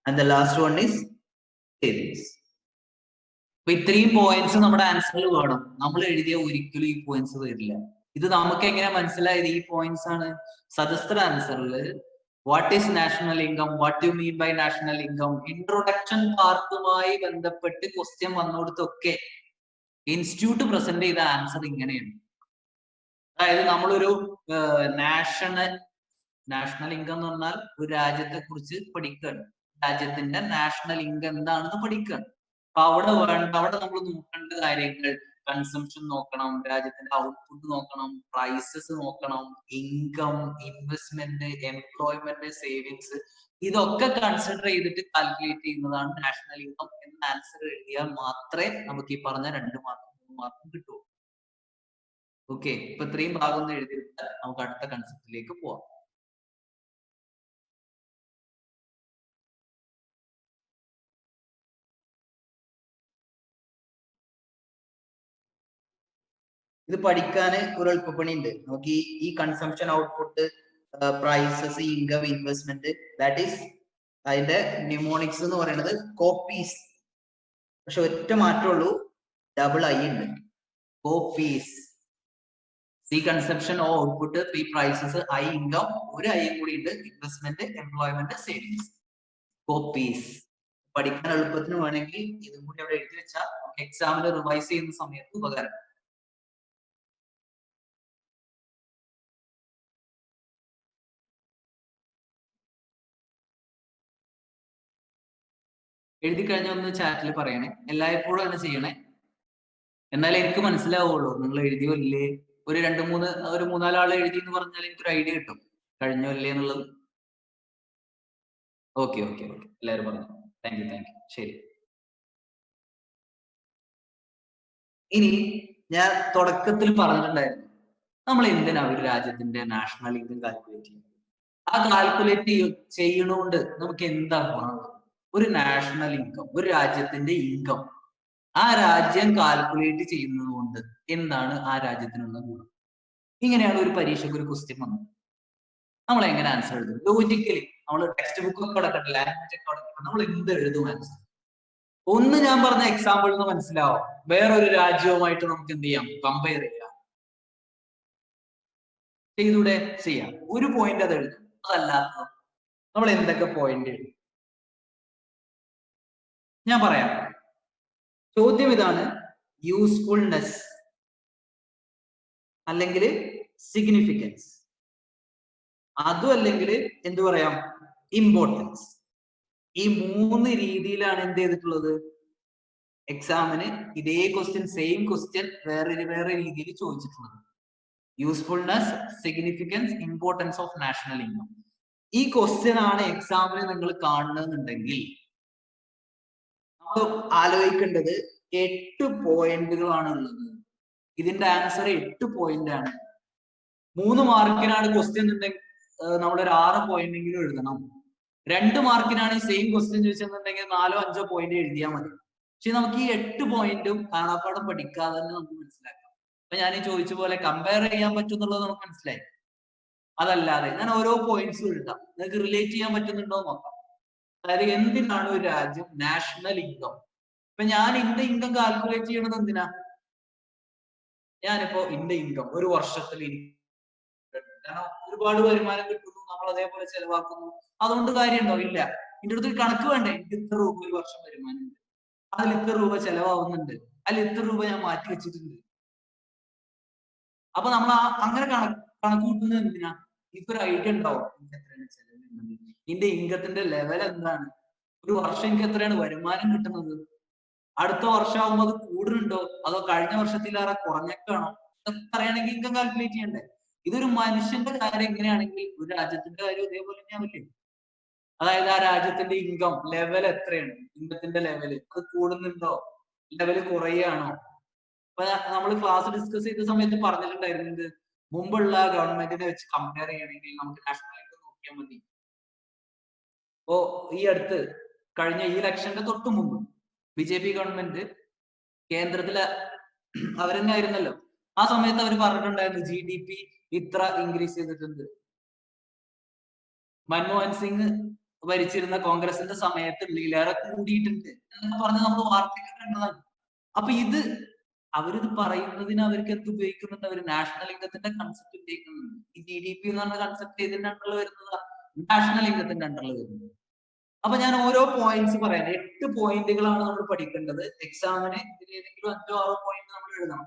and the last one is savings. അപ്പൊ ഇത്രയും points നമ്മുടെ ആൻസറിൽ വേണം. നമ്മൾ എഴുതിയ ഒരിക്കലും ഈ പോയിന്റ്സ് വരില്ല. ഇത് നമുക്ക് എങ്ങനെ മനസ്സിലായത്? ഈ പോയിന്റ്സ് ആണ്. സജസ്റ്റഡ് ആൻസറിൽ what is national income, what you mean by national income, introduction പാർട്ടുമായി ബന്ധപ്പെട്ട് ക്വസ്റ്റ്യൻ വന്നോടത്തൊക്കെ ഇൻസ്റ്റിറ്റ്യൂട്ട് പ്രസന്റ് ചെയ്ത ആൻസർ ഇങ്ങനെയാണ്. അതായത് നമ്മളൊരു നാഷണൽ ഇൻകം എന്ന് പറഞ്ഞാൽ ഒരു രാജ്യത്തെ കുറിച്ച് പഠിക്കുകയാണ്. രാജ്യത്തിന്റെ നാഷണൽ ഇൻകം എന്താണെന്ന് പഠിക്കുകയാണ്. അപ്പൊ അവിടെ നമ്മൾ നോക്കേണ്ട കാര്യങ്ങൾ കൺസംഷൻ നോക്കണം, രാജ്യത്തിന്റെ ഔട്ട്പുട്ട് നോക്കണം, പ്രൈസസ് നോക്കണം, ഇൻകം, ഇൻവെസ്റ്റ്മെന്റ്, എംപ്ലോയ്മെന്റ്, സേവിങ്സ്, ഇതൊക്കെ കൺസിഡർ ചെയ്തിട്ട് കാൽക്കുലേറ്റ് ചെയ്യുന്നതാണ് നാഷണൽ ഇൻകം. എന്ന ആൻസർ എഴുതിയാൽ മാത്രമേ നമുക്ക് ഈ പറഞ്ഞ 2 മാർക്കും 3 മാർക്കും കിട്ടൂ. ഓക്കെ, ഇപ്പൊ ഇത്രയും ഭാഗം ഒന്ന് എഴുതിയിട്ട് നമുക്ക് അടുത്ത കൺസെപ്റ്റിലേക്ക് പോവാം. ഇത് പഠിക്കാൻ ഒരു എളുപ്പപ്പണി ഉണ്ട്. നമുക്ക് ഈ consumption, output, prices, income, investment, that is അതിന്റെ ന്യൂമോണിക്സ് എന്ന് പറയുന്നത് കോപ്പീസ്. പക്ഷെ ഒറ്റ മാറ്റമുള്ളൂ, ഡബിൾ ഐ ഉണ്ട്. Copies. C consumption, O output, 3 prices, I income, ഒരു ഐയും കൂടി ഉണ്ട്, ഇൻവെസ്റ്റ്മെന്റ്, എംപ്ലോയ്മെന്റ്, സേവിങ്സ്. കോപ്പീസ് പഠിക്കാൻ എളുപ്പത്തിന് വേണമെങ്കിൽ ഇതും കൂടി അവിടെ എഴുതി വെച്ചാൽ എക്സാമിന് റിവൈസ് ചെയ്യുന്ന സമയത്ത് ഉപകാരം. എഴുതി കഴിഞ്ഞ ഒന്ന് ചാറ്റിൽ പറയണേ. എല്ലായ്പ്പോഴും അങ്ങനെ ചെയ്യണേ, എന്നാലേ എനിക്ക് മനസ്സിലാവുള്ളൂ നിങ്ങൾ എഴുതിയോ ഇല്ലേ. ഒരു 2-3 ആൾ എഴുതി എന്ന് പറഞ്ഞാൽ എനിക്കൊരു ഐഡിയ കിട്ടും കഴിഞ്ഞോ ഇല്ലേ എന്നുള്ളത്. ഓക്കെ, എല്ലാവരും പറഞ്ഞു. Thank you. ശരി. ഇനി ഞാൻ തുടക്കത്തിൽ പറഞ്ഞിട്ടുണ്ടായിരുന്നു, നമ്മൾ എന്തിനാ ഒരു രാജ്യത്തിന്റെ നാഷണൽ ഇൻകം കാൽക്കുലേറ്റ് ചെയ്യുന്നത്? ആ കാൽക്കുലേറ്റ് ചെയ്യണോണ്ട് നമുക്ക് എന്താ ഗുണമുള്ളത്? ഒരു നാഷണൽ ഇൻകം, ഒരു രാജ്യത്തിന്റെ ഇൻകം ആ രാജ്യം കാൽക്കുലേറ്റ് ചെയ്യുന്നത് കൊണ്ട് എന്താണ് ആ രാജ്യത്തിനുള്ള ഗുണം? ഇങ്ങനെയാണ് ഒരു പരീക്ഷയ്ക്ക് ഒരു ക്വസ്റ്റ്യൻ വന്നത്. നമ്മൾ എങ്ങനെ ആൻസർ എഴുതും? ലോജിക്കലി നമ്മൾ ടെക്സ്റ്റ് ബുക്ക് ഒക്കെ കിടക്കട്ടെ, ലാംഗ്വേജ് ഒക്കെ കിടക്കട്ടെ, നമ്മൾ എന്ത് എഴുതും ആൻസർ? ഒന്ന് ഞാൻ പറഞ്ഞ എക്സാമ്പിൾ എന്ന് മനസ്സിലാവും, വേറൊരു രാജ്യവുമായിട്ട് നമുക്ക് എന്ത് ചെയ്യാം? കമ്പയർ ചെയ്യാം. ചെയ്തൂടെ? ചെയ്യാം. ഒരു പോയിന്റ് അത് എഴുതും. അതല്ലാത്തത് നമ്മൾ എന്തൊക്കെ പോയിന്റ് എഴുതും? ഞാൻ പറയാം. ചോദ്യം ഇതാണ്, യൂസ്ഫുൾനെസ് അല്ലെങ്കിൽ സിഗ്നിഫിക്കൻസ്, അതും അല്ലെങ്കിൽ എന്ത് പറയാം, ഇമ്പോർട്ടൻസ്. ഈ 3 രീതിയിലാണ് എന്ത് ചെയ്തിട്ടുള്ളത്? എക്സാമിന് ഇതേ ക്വസ്റ്റ്യൻ, സെയിം ക്വസ്റ്റ്യൻ വേറെ രീതിയിൽ ചോദിച്ചിട്ടുള്ളത്. Usefulness, significance, importance of national income. ഈ ക്വസ്റ്റ്യൻ ആണ് എക്സാമിന് നിങ്ങൾ കാണുന്നുണ്ടെങ്കിൽ നമ്മൾ ആലോചിക്കേണ്ടത് 8 പോയിന്റുകളാണ് ഉള്ളത്. ഇതിന്റെ ആൻസർ 8 പോയിന്റ് ആണ്. 3 മാർക്കിനാണ് ക്വസ്റ്റ്യൻ ഉണ്ടെങ്കിൽ നമ്മളൊരു 6 പോയിന്റെങ്കിലും എഴുതണം. 2 മാർക്കിനാണ് ഈ സെയിം ക്വസ്റ്റ്യൻ ചോദിച്ചെന്നുണ്ടെങ്കിൽ 4 5 പോയിന്റ് എഴുതിയാൽ മതി. പക്ഷെ നമുക്ക് ഈ 8 പോയിന്റും കാണാപ്പാടം പഠിക്കാതെ തന്നെ നമുക്ക് മനസ്സിലാക്കാം. അപ്പൊ ഞാൻ ഈ ചോദിച്ച പോലെ കമ്പയർ ചെയ്യാൻ പറ്റും എന്നുള്ളത് നമുക്ക് മനസ്സിലായി. അതല്ലാതെ ഞാൻ ഓരോ പോയിന്റ്സും എഴുതാം, നിങ്ങൾക്ക് റിലേറ്റ് ചെയ്യാൻ പറ്റുന്നുണ്ടോ എന്ന് നോക്കാം. അതായത് എന്തിനാണ് ഒരു രാജ്യം നാഷണൽ ഇൻകം? ഇപ്പൊ ഞാൻ ഇന്ത്യ ഇൻകം കാൽക്കുലേറ്റ് ചെയ്യണത് എന്തിനാ? ഞാനിപ്പോ ഇന്ത്യ ഇൻകം ഒരു വർഷത്തിൽ, കാരണം ഒരുപാട് വരുമാനം കിട്ടുന്നു, നമ്മൾ അതേപോലെ ചെലവാക്കുന്നു, അതുകൊണ്ട് കാര്യമുണ്ടോ? ഇല്ല. ഇതിന്റെ അടുത്ത് കണക്ക് വേണ്ടേ? എനിക്ക് ഇത്ര രൂപ ഒരു വർഷം വരുമാനമുണ്ട്, അതിൽ ഇത്ര രൂപ ചെലവാകുന്നുണ്ട്, അതിൽ ഇത്ര രൂപ ഞാൻ മാറ്റി വെച്ചിട്ടുണ്ട്. അപ്പൊ നമ്മൾ അങ്ങനെ കണക്ക് കൂട്ടുന്നത് എന്തിനാ? എനിക്കൊരു ഐഡിയ ഉണ്ടാവും എനിക്ക് എത്രയാണ് ചെലവ്, ഇതിന്റെ ഇൻകത്തിന്റെ ലെവൽ എന്താണ്, ഒരു വർഷം എനിക്ക് എത്രയാണ് വരുമാനം കിട്ടുന്നത്, അടുത്ത വർഷമാകുമ്പോൾ അത് കൂടുന്നുണ്ടോ അതോ കഴിഞ്ഞ വർഷത്തിലേറെ കുറഞ്ഞേക്കാണോ, ഇതൊക്കെ അറിയണമെങ്കിൽ ഇൻകം കാൽക്കുലേറ്റ് ചെയ്യണ്ടേ? ഇതൊരു മനുഷ്യന്റെ കാര്യം എങ്ങനെയാണെങ്കിൽ ഒരു രാജ്യത്തിന്റെ കാര്യം ഇതേപോലെ തന്നെയാവില്ലേ? അതായത് ആ രാജ്യത്തിന്റെ ഇൻകം ലെവൽ എത്രയാണ്, ഇൻകത്തിന്റെ ലെവല് അത് കൂടുന്നുണ്ടോ, ലെവല് കുറയുകയാണോ? അപ്പൊ നമ്മൾ ക്ലാസ് ഡിസ്കസ് ചെയ്ത സമയത്ത് പറഞ്ഞിട്ടുണ്ടായിരുന്നത്, മുമ്പുള്ള ഗവൺമെന്റിനെ വെച്ച് കമ്പയർ ചെയ്യണമെങ്കിൽ നമുക്ക് നാഷണൽ ഇൻകം നോക്കിയാൽ മതി. അപ്പോ ഈ അടുത്ത് കഴിഞ്ഞ ഈ ഇലക്ഷന്റെ തൊട്ട് മുമ്പ് BJP ഗവൺമെന്റ് കേന്ദ്രത്തില് അവരെന്നെ ആയിരുന്നല്ലോ, ആ സമയത്ത് അവർ പറഞ്ഞിട്ടുണ്ടായിരുന്നു GDP ഇത്ര ഇൻക്രീസ് ചെയ്തിട്ടുണ്ട്. മൻമോഹൻ സിംഗ് ഭരിച്ചിരുന്ന കോൺഗ്രസിന്റെ സമയത്ത് ഇതിലേറെ കൂടിയിട്ടുണ്ട് എന്നൊക്കെ പറഞ്ഞ് നമ്മൾ വാർത്തകൾ കണ്ടതാണ്. അപ്പൊ ഇത് അവരിത് പറയുന്നതിന് അവർക്ക് എന്ത് ഉപയോഗിക്കുന്നുണ്ട്? അവർ നാഷണൽ ഇൻകത്തിന്റെ കൺസെപ്റ്റ് ഉപയോഗിക്കുന്നുണ്ട്. ഈ GDP എന്ന് പറഞ്ഞ കൺസെപ്റ്റ് ഏതിന്റെ അണ്ടറിൽ വരുന്നതാ? നാഷണൽ ഇൻകത്തിന്റെ അണ്ടറിൽ വരുന്നത്. അപ്പൊ ഞാൻ ഓരോ പോയിന്റ്സ് പറയാം. 8 പോയിന്റുകളാണ് നമ്മൾ പഠിക്കേണ്ടത്. എക്സാമിന് ഇതിൽ ഏതെങ്കിലും 5 6 പോയിന്റ് നമ്മൾ എഴുതണം.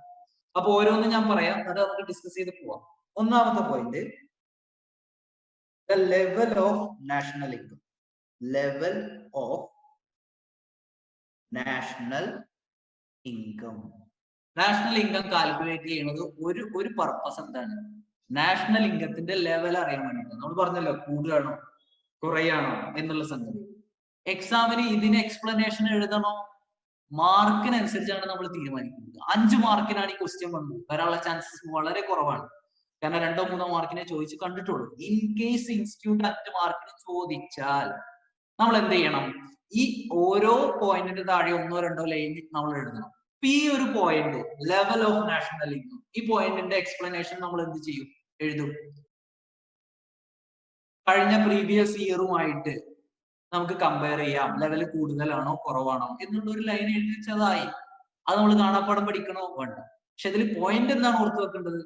അപ്പൊ ഓരോന്നും ഞാൻ പറയാം, അത് നമുക്ക് ഡിസ്കസ് ചെയ്ത് പോവാം. ഒന്നാമത്തെ point, the level of national income. Level of national income. National income calculate ചെയ്യുന്നത് ഒരു പർപ്പസ് എന്താണ്? നാഷണൽ ഇൻകത്തിന്റെ ലെവൽ അറിയാൻ വേണ്ടിയിട്ട്. നമ്മൾ പറഞ്ഞല്ലോ കൂടുകയാണോ കുറയാണോ എന്നുള്ള സംഗതി. എക്സാമിന് ഇതിന് എക്സ്പ്ലനേഷൻ എഴുതണോ മാർക്കിനനുസരിച്ചാണ് നമ്മൾ തീരുമാനിക്കുന്നത്. 5 മാർക്കിനാണ് ഈ ക്വസ്റ്റ്യൻ വന്നത്, വരാനുള്ള ചാൻസസ് വളരെ കുറവാണ്. കാരണം 2 3 മാർക്കിനെ ചോദിച്ച് കണ്ടിട്ടുള്ളൂ. ഇൻ കേസ് ഇൻസ്റ്റിറ്റ്യൂട്ട് 5 മാർക്കിന് ചോദിച്ചാൽ നമ്മൾ എന്ത് ചെയ്യണം? ഈ ഓരോ പോയിന്റിന്റെ താഴെ 1 2 ലൈൻ നമ്മൾ എഴുതണം. ഈ ഒരു point level of national income, ഈ പോയിന്റിന്റെ എക്സ്പ്ലനേഷൻ നമ്മൾ എന്ത് ചെയ്യും? എഴുതും. കഴിഞ്ഞ പ്രീവിയസ് ഇയറുമായിട്ട് നമുക്ക് കമ്പയർ ചെയ്യാം, ലെവൽ കൂടുതലാണോ കുറവാണോ എന്നുള്ള ഒരു ലൈൻ എഴുതി വെച്ചതായി. അത് നമ്മൾ കാണാപ്പാടം പഠിക്കണോ വേണ്ട. പക്ഷെ ഇതിൽ പോയിന്റ് എന്താണ് ഓർത്ത് വെക്കേണ്ടത്?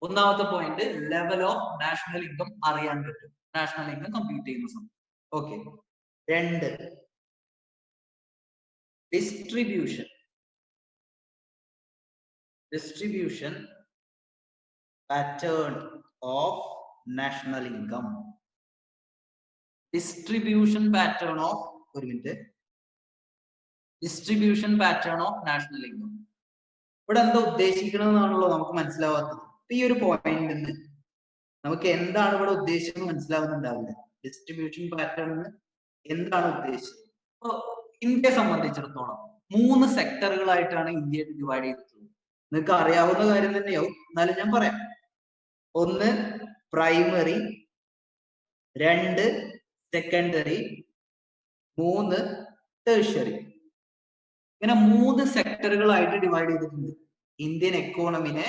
ഒന്നാമത്തെ point, level of national income അറിയാൻ പറ്റും നാഷണൽ ഇൻകം കമ്പ്യൂട്ട് ചെയ്യുന്ന സമയം. Okay. 2, distribution pattern of national income. Distribution pattern of national income. ഇവിടെ എന്താ ഉദ്ദേശിക്കണമെന്നാണല്ലോ നമുക്ക് മനസ്സിലാവാത്തത്. ഈ ഒരു പോയിന്റ് നമുക്ക് എന്താണ് ഇവിടെ ഉദ്ദേശിക്കുന്നത് മനസ്സിലാവുന്നുണ്ടാവില്ല. ഡിസ്ട്രിബ്യൂഷൻ പാറ്റേൺ എന്താണ് ഉദ്ദേശിച്ചത്? അപ്പൊ ഇന്ത്യയെ സംബന്ധിച്ചിടത്തോളം 3 സെക്ടറുകളായിട്ടാണ് ഇന്ത്യയെ ഡിവൈഡ് ചെയ്തിട്ടുള്ളത്. നിങ്ങൾക്ക് അറിയാവുന്ന കാര്യം തന്നെയാവും, എന്നാലും ഞാൻ പറയാം. 1 പ്രൈമറി, 2 സെക്കൻഡറി, 3 ടേഴ്ഷ്യറി. ഇങ്ങനെ 3 സെക്ടറുകളായിട്ട് ഡിവൈഡ് ചെയ്തിട്ടുണ്ട്. ഇന്ത്യൻ എക്കോണമിനെ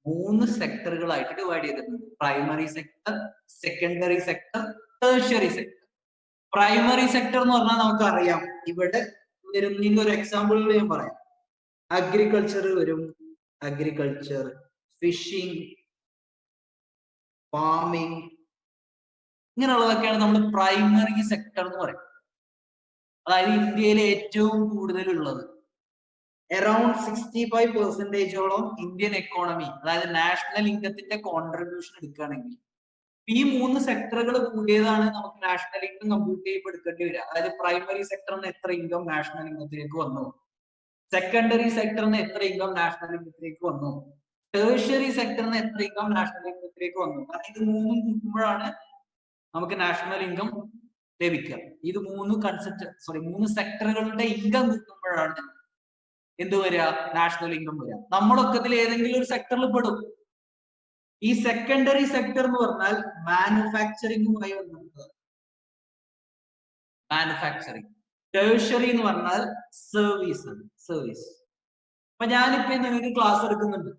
3 സെക്ടറുകളായിട്ട് ഡിവൈഡ് ചെയ്തിട്ടുണ്ട്. Primary sector, secondary sector, tertiary sector. Primary sector എന്ന് പറഞ്ഞാൽ നമുക്ക് അറിയാം, ഇവിടെ വരുന്നതിന്റെ ഒരു എക്സാമ്പിൾ ഞാൻ പറയാം. അഗ്രികൾച്ചർ വരും, അഗ്രികൾച്ചർ, ഫിഷിംഗ്, ഫാമിംഗ്, ഇങ്ങനെയുള്ളതൊക്കെയാണ് നമ്മൾ പ്രൈമറി സെക്ടർ എന്ന് പറയും. അതായത് ഇന്ത്യയിൽ ഏറ്റവും കൂടുതലുള്ളത്. അറൌണ്ട് 65% ഇന്ത്യൻ എക്കോണമി, അതായത് നാഷണൽ ഇൻകത്തിന്റെ കോൺട്രിബ്യൂഷൻ എടുക്കുകയാണെങ്കിൽ ഈ 3 സെക്ടറുകൾ കൂടിയതാണ് നമുക്ക് നാഷണൽ ഇൻകം കമ്പ്യൂട്ട് ചെയ്യുമ്പോൾ എടുക്കേണ്ടി വരിക. അതായത് പ്രൈമറി സെക്ടറിന് എത്ര ഇൻകം നാഷണൽ ഇൻകത്തിലേക്ക് വന്നു, സെക്കൻഡറി സെക്ടറിന് എത്ര ഇൻകം നാഷണൽ ഇൻകത്തിലേക്ക് വന്നു, ടേഴ്ഷ്യറി സെക്ടറിന് എത്ര ഇൻകം നാഷണൽ ഇൻകത്തിലേക്ക് വന്നു. കാരണം ഇത് 3 കൂട്ടുമ്പോഴാണ് നമുക്ക് നാഷണൽ ഇൻകം ലഭിക്കുക. ഇത് 3 സെക്ടറുകളുടെ ഇൻകം കൂട്ടുമ്പോഴാണ് എന്ത് വരിക, നാഷണൽ ഇൻകം വരിക. നമ്മളൊക്കെ ഇതിൽ ഏതെങ്കിലും ഒരു സെക്ടറിൽ പെടും. ഈ സെക്കൻഡറി സെക്ടർ എന്ന് പറഞ്ഞാൽ മാനുഫാക്ചറിംഗുമായി ബന്ധപ്പെട്ടത്, മാനുഫാക്ചറിങ്. ടേഴ്ഷ്യറി എന്ന് പറഞ്ഞാൽ സർവീസ് ആണ്, സർവീസ്. അപ്പൊ ഞാനിപ്പോ നിങ്ങൾക്ക് ക്ലാസ് എടുക്കുന്നുണ്ട്,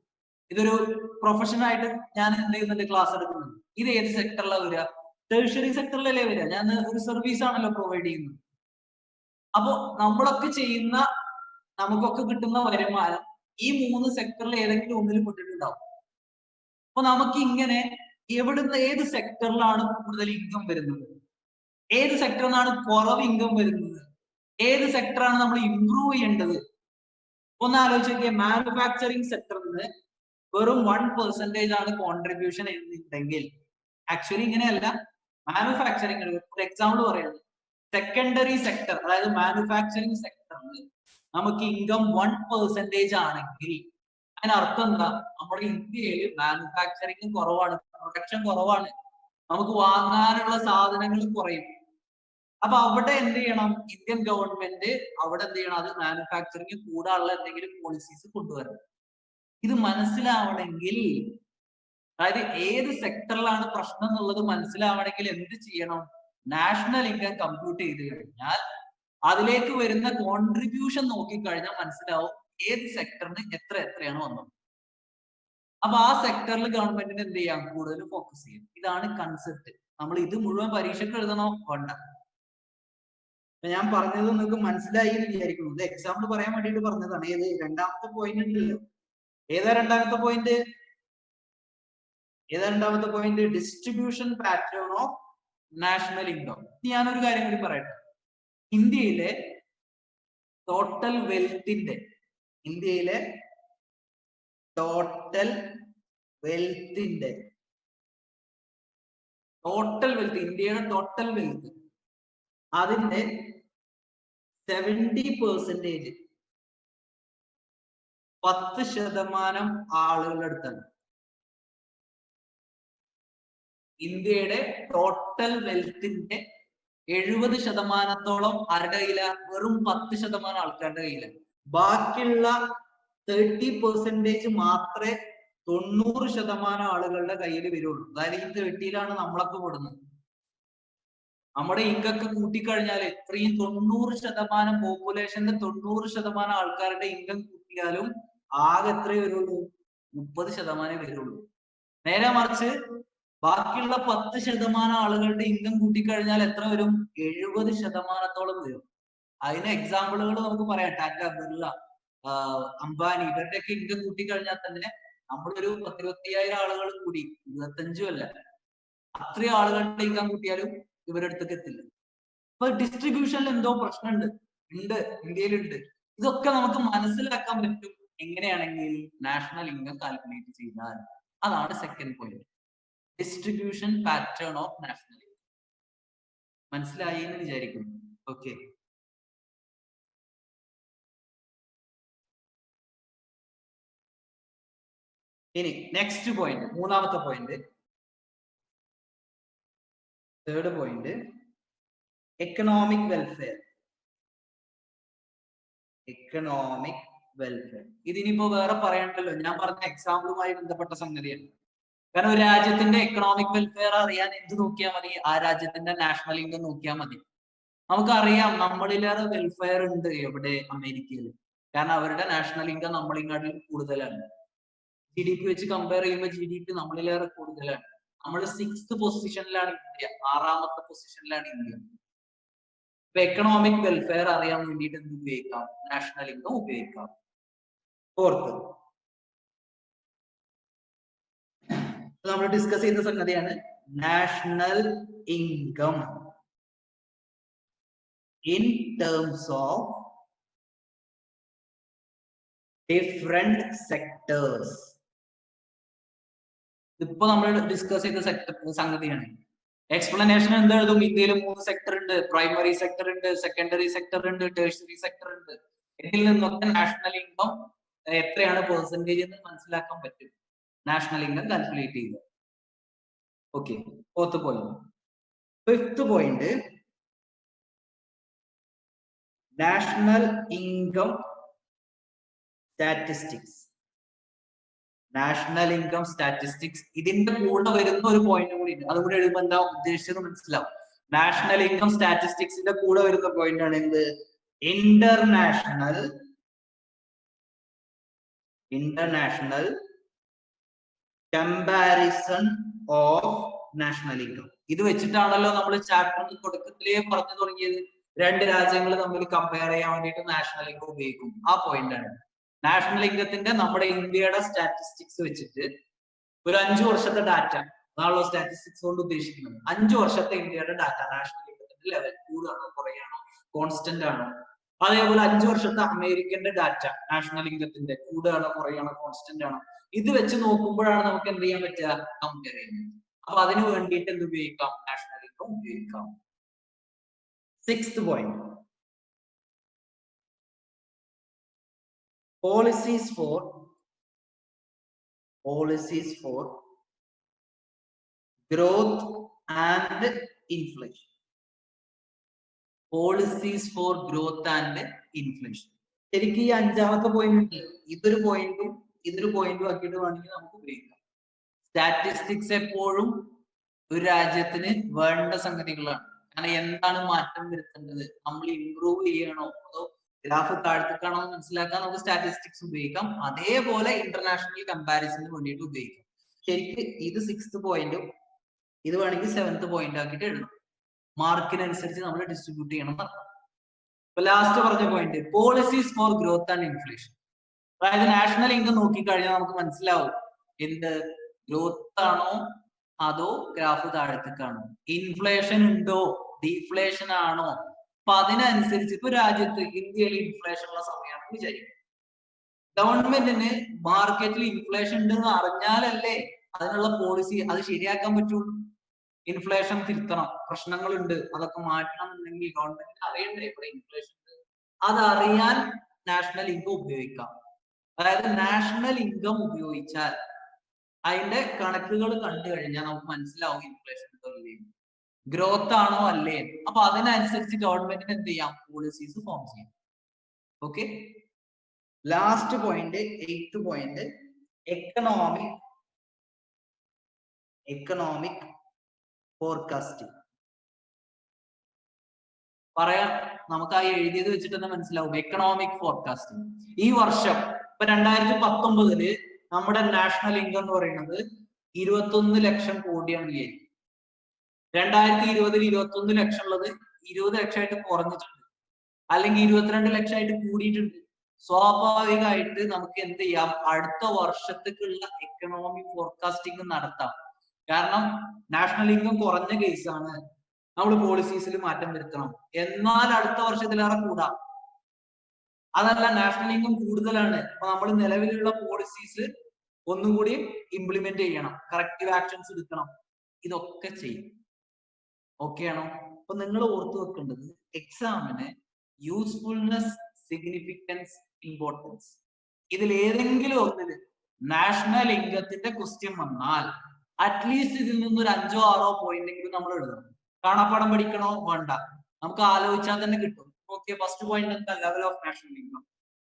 ഇതൊരു പ്രൊഫഷൻ ആയിട്ട് ഞാൻ എന്ത് ചെയ്യുന്നുണ്ട്, ക്ലാസ് എടുക്കുന്നുണ്ട്. ഇത് ഏത് സെക്ടറിലാണ് വരിക, ടേഴ്ഷ്യറി സെക്ടറിലല്ലേ വരിക. ഞാൻ ഒരു സർവീസ് ആണല്ലോ പ്രൊവൈഡ് ചെയ്യുന്നത്. അപ്പോ നമ്മളൊക്കെ ചെയ്യുന്ന, നമുക്കൊക്കെ കിട്ടുന്ന വരുമാനം ഈ 3 സെക്ടറിൽ ഏതെങ്കിലും ഒന്നിൽ പെട്ടിട്ടുണ്ടാവും. അപ്പൊ നമുക്ക് ഇങ്ങനെ എവിടുന്ന്, ഏത് സെക്ടറിലാണ് കൂടുതൽ ഇൻകം വരുന്നത്, ഏത് സെക്ടറിനാണ് കുറവ് ഇൻകം വരുന്നത്, ഏത് സെക്ടറാണ് നമ്മൾ ഇംപ്രൂവ് ചെയ്യേണ്ടത്, ഒന്ന് ആലോചിക്കുക. മാനുഫാക്ചറിങ് സെക്ടറിന് വെറും 1% ആണ് കോൺട്രിബ്യൂഷൻ എന്നുണ്ടെങ്കിൽ, ആക്ച്വലി ഇങ്ങനെയല്ല. മാനുഫാക്ചറിങ് ഒരു എക്സാമ്പിൾ പറയുന്നത്, സെക്കൻഡറി സെക്ടർ അതായത് മാനുഫാക്ചറിങ് സെക്ടറിന് നമുക്ക് ഇൻകം 1% ആണെങ്കിൽ അതിനർത്ഥം എന്താ, നമ്മുടെ ഇന്ത്യയിൽ മാനുഫാക്ചറിങ് കുറവാണ്, പ്രൊഡക്ഷൻ കുറവാണ്, നമുക്ക് വാങ്ങാനുള്ള സാധനങ്ങൾ കുറയും. അപ്പൊ അവിടെ എന്ത് ചെയ്യണം, ഇന്ത്യൻ ഗവൺമെന്റ് അവിടെ എന്ത് ചെയ്യണം, അത് മാനുഫാക്ചറിങ് കൂടാനുള്ള എന്തെങ്കിലും പോളിസീസ് കൊണ്ടുവരണം. ഇത് മനസ്സിലാവണമെങ്കിൽ, അതായത് ഏത് സെക്ടറിലാണ് പ്രശ്നം എന്നുള്ളത് മനസ്സിലാവണമെങ്കിൽ എന്ത് ചെയ്യണം, നാഷണൽ ഇൻകം കമ്പ്യൂട്ട് ചെയ്ത് കഴിഞ്ഞാൽ അതിലേക്ക് വരുന്ന കോൺട്രിബ്യൂഷൻ നോക്കിക്കഴിഞ്ഞാൽ മനസ്സിലാവും ഏത് സെക്ടറിന് എത്രയാണ് വന്നത്. അപ്പൊ ആ സെക്ടറിൽ ഗവൺമെന്റിന് എന്ത് ചെയ്യാം, കൂടുതൽ ഫോക്കസ് ചെയ്യും. ഇതാണ് കൺസെപ്റ്റ്. നമ്മൾ ഇത് മുഴുവൻ പരീക്ഷയ്ക്ക് എഴുതണോ വേണ്ട. ഞാൻ പറഞ്ഞത് നിങ്ങൾക്ക് മനസ്സിലായി എന്ന് വിചാരിക്കുന്നു. ഇത് എക്സാമ്പിൾ പറയാൻ വേണ്ടിയിട്ട് പറഞ്ഞതാണ്. ഏത് രണ്ടാമത്തെ പോയിന്റ് ഉണ്ടല്ലോ, ഏതാ രണ്ടാമത്തെ point, distribution pattern of national income. ഞാനൊരു കാര്യം കൂടി പറയട്ടെ. ഇന്ത്യയിലെ ടോട്ടൽ വെൽത്തിന്റെ, ഇന്ത്യയുടെ ടോട്ടൽ വെൽത്ത്, അതിന്റെ 70% 10% ആളുകളുടെ അടുത്താണ്. ഇന്ത്യയുടെ ടോട്ടൽ വെൽത്തിന്റെ 70% ആരുടെ കയ്യില, വെറും 10% ആൾക്കാരുടെ കയ്യില. ബാക്കിയുള്ള 30% മാത്രമേ 90% ആളുകളുടെ കയ്യിൽ വരുള്ളൂ. അതായത് ഈ 30-ലാണ് നമ്മളൊക്കെ പെടുന്നത്. നമ്മുടെ ഇൻകം കൂട്ടിക്കഴിഞ്ഞാൽ എത്രയും 90% പോപ്പുലേഷന്റെ 90% ആൾക്കാരുടെ ഇൻകം കൂട്ടിയാലും ആകെ എത്രയേ വരുള്ളൂ, 30% വരുള്ളൂ. നേരെ മറിച്ച് ബാക്കിയുള്ള 10% ആളുകളുടെ ഇൻകം കൂട്ടിക്കഴിഞ്ഞാൽ എത്ര വരും, 70%-ഓളം വരും. അതിന് എക്സാമ്പിളുകൾ നമുക്ക് പറയാം. ടാറ്റ, ബിർള, അംബാനി, ഇവരുടെയൊക്കെ ഇൻകം കൂട്ടിക്കഴിഞ്ഞാൽ തന്നെ നമ്മളൊരു 10-25,000 ആളുകൾ കൂടി, 25 അല്ല, അത്രയും ആളുകളുടെ ഇൻകം കൂട്ടിയാലും ഇവരുടെ അടുത്തേക്ക് എത്തില്ല. അപ്പൊ ഡിസ്ട്രിബ്യൂഷനിൽ എന്തോ പ്രശ്നമുണ്ട്, ഇന്ത്യയിലുണ്ട്. ഇതൊക്കെ നമുക്ക് മനസ്സിലാക്കാൻ പറ്റും എങ്ങനെയാണെങ്കിൽ നാഷണൽ ഇൻകം കാൽക്കുലേറ്റ് ചെയ്താൽ. അതാണ് second point, distribution pattern of national income. മനസ്സിലായി എന്ന് വിചാരിക്കുന്നു. ഓക്കെ, ഇനി നെക്സ്റ്റ് പോയിന്റ്, മൂന്നാമത്തെ point, third point, economic welfare. Economic welfare. ഇതിനിപ്പോ വേറെ പറയണ്ടല്ലോ, ഞാൻ പറഞ്ഞ എക്സാമ്പിളുമായി ബന്ധപ്പെട്ട സംഗതിയാണ്. കാരണം ഒരു രാജ്യത്തിന്റെ എക്കണോമിക് വെൽഫെയർ അറിയാൻ എന്ത് നോക്കിയാൽ മതി? ആ രാജ്യത്തിന്റെ നാഷണൽ ഇൻകം നോക്കിയാൽ മതി. നമുക്കറിയാം നമ്മളിലേറെ വെൽഫെയർ ഉണ്ട് എവിടെ? അമേരിക്കയിൽ. കാരണം അവരുടെ നാഷണൽ ഇൻകം നമ്മളിങ്ങാട്ടിലും കൂടുതലാണ്. GDP വെച്ച് കമ്പയർ ചെയ്യുമ്പോൾ GDP നമ്മളിലേറെ കൂടുതലാണ്. നമ്മൾ 6th പൊസിഷനിലാണ് ഇന്ത്യ, 6ാമത്തെ പൊസിഷനിലാണ് ഇന്ത്യ. ഇപ്പൊ എക്കണോമിക് വെൽഫെയർ അറിയാൻ വേണ്ടിയിട്ട് എന്ത് ഉപയോഗിക്കാം? നാഷണൽ ഇൻകം ഉപയോഗിക്കാം. ഫോർത്ത് നമ്മൾ ഡിസ്കസ് ചെയ്യുന്ന സംഗതിയാണ് national income in terms of different sectors. ഇപ്പൊ നമ്മൾ ഡിസ്കസ് ചെയ്ത സംഗതിയാണ്. എക്സ്പ്ലനേഷൻ എന്താ എഴുതും? ഇന്ത്യയിൽ 3 സെക്ടർ ഉണ്ട്. പ്രൈമറി സെക്ടർ ഉണ്ട്, സെക്കൻഡറി സെക്ടർ ഉണ്ട്, ടേഴ്സറി സെക്ടർ ഉണ്ട്. ഇതിൽ നിന്നൊക്കെ നാഷണൽ ഇൻകം എത്രയാണ് പെർസെന്റേജ് എന്ന് മനസ്സിലാക്കാൻ പറ്റും. നാഷണൽ ഇൻകം കാൽക്കുലേറ്റ് ചെയ്യുക. Okay, 4th point. 5th point, national income statistics. National income statistics ഇതിന്റെ കൂടെ വരുന്ന ഒരു പോയിന്റ് കൂടി ഉണ്ട്. അതുകൂടി എഴുതുമ്പോൾ എന്താ ഉദ്ദേശിച്ചത് മനസ്സിലാവും. നാഷണൽ ഇൻകം സ്റ്റാറ്റിസ്റ്റിക്സിന്റെ കൂടെ വരുന്ന പോയിന്റ് ആണ് എന്ത്? International comparison of national income. ഇത് വെച്ചിട്ടാണല്ലോ നമ്മൾ ചാപ്റ്ററിന് തുടക്കത്തിലേ പറഞ്ഞു തുടങ്ങിയത്. 2 രാജ്യങ്ങൾ തമ്മിൽ കമ്പയർ ചെയ്യാൻ വേണ്ടിയിട്ട് നാഷണൽ ഇൻകം ഉപയോഗിക്കും. ആ പോയിന്റ് ആണ്. നാഷണൽ ഇൻകത്തിന്റെ നമ്മുടെ ഇന്ത്യയുടെ സ്റ്റാറ്റിസ്റ്റിക്സ് വെച്ചിട്ട് ഒരു 5 വർഷത്തെ ഡാറ്റ, അതാണല്ലോ സ്റ്റാറ്റിസ്റ്റിക്സ് കൊണ്ട് ഉദ്ദേശിക്കുന്നത്. 5 വർഷത്തെ ഇന്ത്യയുടെ ഡാറ്റ, നാഷണൽ ഇൻകത്തിന്റെ ലെവൽ കൂടുകയാണോ കുറയാണോ, കോൺസ്റ്റന്റ് ആണോ. അതേപോലെ 5 വർഷത്തെ അമേരിക്കന്റെ ഡാറ്റ, നാഷണൽ ഇൻകത്തിന്റെ കൂടുകയാണോ കുറയാണോ, കോൺസ്റ്റന്റ് ആണോ. ഇത് വെച്ച് നോക്കുമ്പോഴാണ് നമുക്ക് എന്ത് ചെയ്യാൻ പറ്റുക? കമ്പയർ ചെയ്യാൻ. അപ്പൊ അതിന് വേണ്ടിയിട്ട് എന്ത് ഉപയോഗിക്കാം? നാഷണൽ ഇൻകം ഉപയോഗിക്കാം. 6th point, policies for growth and inflation. Policies for growth and inflation. ശരിക്കും ഈ 5ാമത്തെ പോയിന്റ് ഇതൊരു പോയിന്റും ആക്കിയിട്ട് വേണമെങ്കിൽ നമുക്ക് ഉപയോഗിക്കാം. സ്റ്റാറ്റിസ്റ്റിക്സ് എപ്പോഴും ഒരു രാജ്യത്തിന് വേണ്ട സംഗതികളാണ്. കാരണം എന്താണ് മാറ്റം വരുത്തേണ്ടത്, നമ്മൾ ഇംപ്രൂവ് ചെയ്യണോ അതോ ഗ്രാഫ് താഴ്ത്തിക്കാണോ മനസ്സിലാക്കാൻ നമുക്ക് സ്റ്റാറ്റിസ്റ്റിക്സ് ഉപയോഗിക്കാം. അതേപോലെ ഇന്റർനാഷണൽ കമ്പാരിസണിന് വേണ്ടിയിട്ട് ഉപയോഗിക്കാം. ശരിക്കും ഇത് 6th പോയിന്റും ഇത് വേണമെങ്കിൽ 7th പോയിന്റ് ആക്കിയിട്ട് എഴുതാം. മാർക്കിനനുസരിച്ച് നമ്മൾ ഡിസ്ട്രിബ്യൂട്ട് ചെയ്യണം എന്നർത്ഥം. ഇപ്പൊ ലാസ്റ്റ് പറഞ്ഞ point policies for growth and inflation. അതായത് നാഷണൽ ഇൻകം നോക്കിക്കഴിഞ്ഞാൽ നമുക്ക് മനസ്സിലാവും എന്ത് ഗ്രോത്ത് ആണോ അതോ ഗ്രാഫ് താഴത്തേക്കാണോ, ഇൻഫ്ലേഷൻ ഉണ്ടോ ഡീഫ്ലേഷൻ ആണോ. അപ്പൊ അതിനനുസരിച്ച് ഇപ്പൊ രാജ്യത്ത് ഇന്ത്യയിൽ ഇൻഫ്ലേഷൻ ഉള്ള സമയമാണെന്ന് വിചാരിക്കും. ഗവൺമെന്റിന് മാർക്കറ്റിൽ ഇൻഫ്ലേഷൻ ഉണ്ടെന്ന് അറിഞ്ഞാലല്ലേ അതിനുള്ള പോളിസി അത് ശരിയാക്കാൻ പറ്റുള്ളൂ. ഇൻഫ്ലേഷൻ തിരുത്തണം, പ്രശ്നങ്ങളുണ്ട്, അതൊക്കെ മാറ്റണം എന്നുണ്ടെങ്കിൽ ഗവൺമെന്റിന് അറിയണ്ടേ ഇവിടെ ഇൻഫ്ലേഷൻ ഉണ്ട്. അതറിയാൻ നാഷണൽ ഇൻകം ഉപയോഗിക്കാം. അതായത് നാഷണൽ ഇൻകം ഉപയോഗിച്ചാൽ അതിന്റെ കണക്കുകൾ കണ്ടു കഴിഞ്ഞാൽ നമുക്ക് മനസ്സിലാവും ഇൻഫ്ലേഷൻ ഉണ്ടോ ഇല്ലേ, ഗ്രോത്ത് ആണോ അല്ലേ. അപ്പൊ അതിനനുസരിച്ച് ഗവൺമെന്റിന് എന്ത് ചെയ്യാം? പോളിസീസ് ഫോം ചെയ്യാം. Okay, last point 8th point, economic forecasting. പറയാം, നമുക്ക് ആ എഴുതിയത് വെച്ചിട്ട് തന്നെ മനസ്സിലാവും. എക്കണോമിക് ഫോർകാസ്റ്റിംഗ് ഈ വർഷം ഇപ്പൊ 2019 നമ്മുടെ നാഷണൽ ഇൻകം എന്ന് പറയുന്നത് 21 ലക്ഷം കോടിയാണ് വിചാരിക്കും. 2020 21 ലക്ഷം ഉള്ളത് 20 ലക്ഷമായിട്ട് കുറഞ്ഞിട്ടുണ്ട്, അല്ലെങ്കിൽ 22 ലക്ഷമായിട്ട് കൂടിയിട്ടുണ്ട്. സ്വാഭാവികമായിട്ട് നമുക്ക് എന്ത് ചെയ്യാം? അടുത്ത വർഷത്തേക്കുള്ള എക്കണോമിക് ഫോർകാസ്റ്റിംഗ് നടത്താം. കാരണം നാഷണൽ ഇൻകം കുറഞ്ഞ കേസാണ്, നമ്മൾ പോളിസീസിൽ മാറ്റം വരുത്തണം. എന്നാൽ അടുത്ത വർഷത്തിലേറെ കൂടാം. അതല്ല നാഷണൽ ഇൻകം കൂടുതലാണ്, അപ്പൊ നമ്മൾ നിലവിലുള്ള പോളിസീസ് ഒന്നും കൂടി ഇംപ്ലിമെന്റ് ചെയ്യണം, കറക്റ്റീവ് ആക്ഷൻസ് എടുക്കണം. ഇതൊക്കെ ചെയ്യും. ഓക്കെ ആണോ? അപ്പൊ നിങ്ങൾ ഓർത്തു വെക്കേണ്ടത് എക്സാമിന് യൂസ്ഫുൾനെസ്, സിഗ്നിഫിക്കൻസ്, ഇമ്പോർട്ടൻസ്, ഇതിൽ ഏതെങ്കിലും ഒന്നിന് നാഷണൽ ഇൻകത്തിന്റെ ക്വസ്റ്റ്യൻ വന്നാൽ അറ്റ്ലീസ്റ്റ് ഇതിൽ നിന്നൊരു 5 or 6 പോയിന്റെങ്കിലും നമ്മൾ എഴുതണം. കാണാപ്പാടം പഠിക്കണോ വേണ്ട, നമുക്ക് ആലോചിച്ചാൽ തന്നെ കിട്ടും. ഓക്കെ, ഫസ്റ്റ് പോയിന്റ് എന്താ? Level of national income.